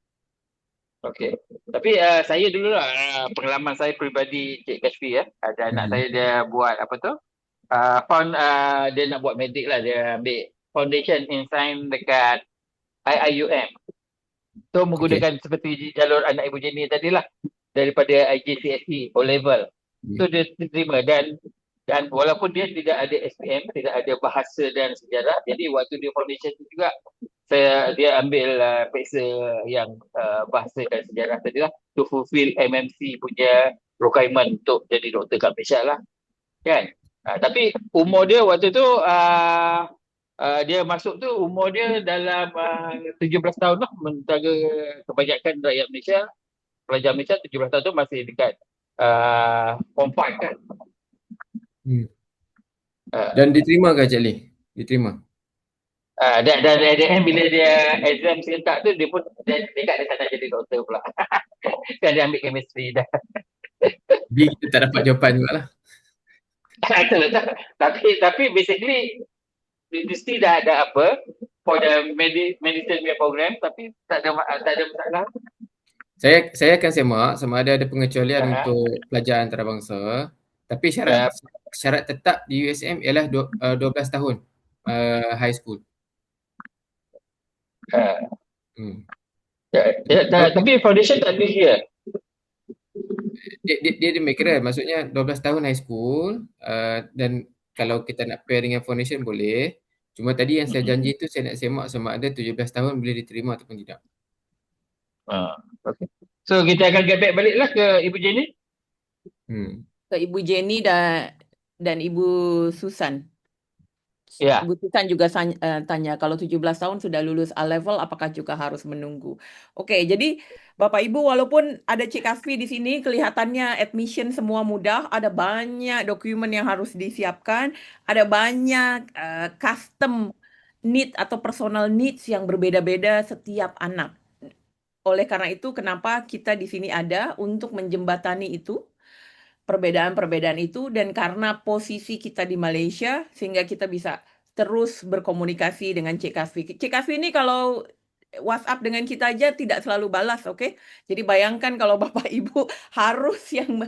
Okey. Tapi saya dululah pengalaman saya peribadi Cik Kasfi ya. Ada anak saya dia buat apa tu? Dia nak buat medik lah, dia ambil foundation in science dekat IIUM. So Okey. menggunakan seperti jalur anak Ibu Jenny tadi lah, daripada IGCSE O level. So dia terima dan walaupun dia tidak ada SPM, tidak ada bahasa dan sejarah, jadi waktu dia foundation tu juga dia ambil peksa yang bahasa dan sejarah tadi lah to fulfill MMC punya requirement untuk jadi doktor kat Malaysia lah kan. Tapi umur dia waktu tu dia masuk tu umur dia dalam 17 tahun lah. Sementara kebanyakan rakyat Malaysia, pelajar Malaysia 17 tahun tu masih dekat form 5 kan. Uh, Dan diterima ke Cik Lee? Diterima. dan at the end bila dia exam serentak tu dia pun dia dekat dia tak nak jadi doktor pula. Kan dia ambil chemistry dah. Jadi kita tak dapat jawapan juga lah. tapi basically universiti dah ada apa for the medicine punya program tapi tak ada masalah. Saya akan semak sama ada pengecualian Uh, untuk pelajar antarabangsa, tapi uh, syarat tetap di USM ialah 12 tahun high school. uh, Hmm. tapi foundation tak ada dia. Dia lebih kira, maksudnya 12 tahun high school dan kalau kita nak pair dengan foundation boleh. Cuma tadi yang saya janji tu saya nak semak sama ada 17 tahun boleh diterima ataupun tidak. Okay. So kita akan get back balik lah ke Ibu Jenny. Ke Ibu Jenny dan Ibu Susan. Ya. Ibu Susan juga tanya kalau 17 tahun sudah lulus A level apakah juga harus menunggu. Oke, jadi Bapak Ibu walaupun ada Cik Kasfi di sini kelihatannya admission semua mudah, ada banyak dokumen yang harus disiapkan, ada banyak custom need atau personal needs yang berbeda-beda setiap anak. Oleh karena itu kenapa kita di sini ada untuk menjembatani itu perbedaan-perbedaan itu dan karena posisi kita di Malaysia sehingga kita bisa terus berkomunikasi dengan Cik Kasfi. Cik Kasfi ini kalau WhatsApp dengan kita aja tidak selalu balas, oke? Jadi bayangkan kalau Bapak Ibu harus yang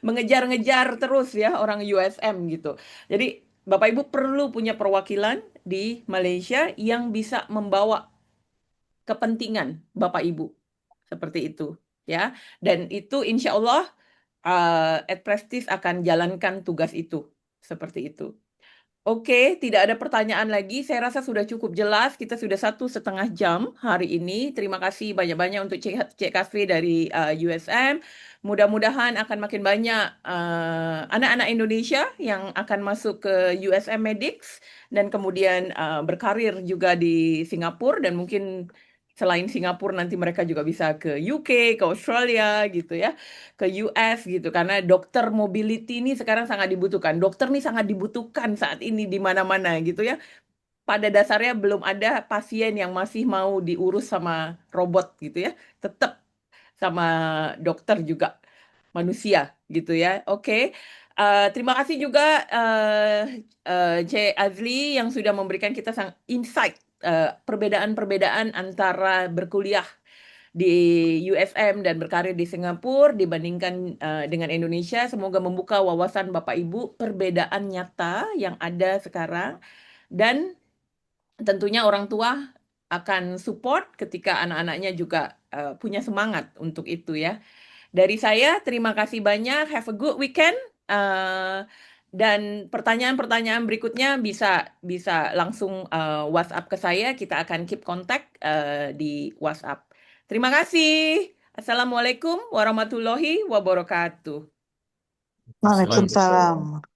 mengejar-ngejar terus ya orang USM gitu. Jadi Bapak Ibu perlu punya perwakilan di Malaysia yang bisa membawa kepentingan Bapak Ibu seperti itu ya. Dan itu insya Allah Prestige akan jalankan tugas itu seperti itu. Oke, tidak ada pertanyaan lagi. Saya rasa sudah cukup jelas. Kita sudah 1,5 jam hari ini. Terima kasih banyak-banyak untuk Cik Kasfi dari USM. Mudah-mudahan akan makin banyak anak-anak Indonesia yang akan masuk ke USM Medics dan kemudian berkarir juga di Singapura dan mungkin selain Singapura nanti mereka juga bisa ke UK, ke Australia gitu ya, ke US gitu. Karena dokter mobility ini sekarang sangat dibutuhkan. Dokter nih sangat dibutuhkan saat ini di mana-mana gitu ya. Pada dasarnya belum ada pasien yang masih mau diurus sama robot gitu ya. Tetap sama dokter juga manusia gitu ya. Oke. Terima kasih juga Cik Azli yang sudah memberikan kita insight perbedaan-perbedaan antara berkuliah di USM dan berkarir di Singapura dibandingkan dengan Indonesia. Semoga membuka wawasan Bapak Ibu perbedaan nyata yang ada sekarang dan tentunya orang tua akan support ketika anak-anaknya juga punya semangat untuk itu ya. Dari saya, terima kasih banyak. Have a good weekend. Dan pertanyaan-pertanyaan berikutnya bisa bisa langsung WhatsApp ke saya. Kita akan keep contact di WhatsApp. Terima kasih. Assalamualaikum warahmatullahi wabarakatuh. Assalamualaikum. Waalaikumsalam.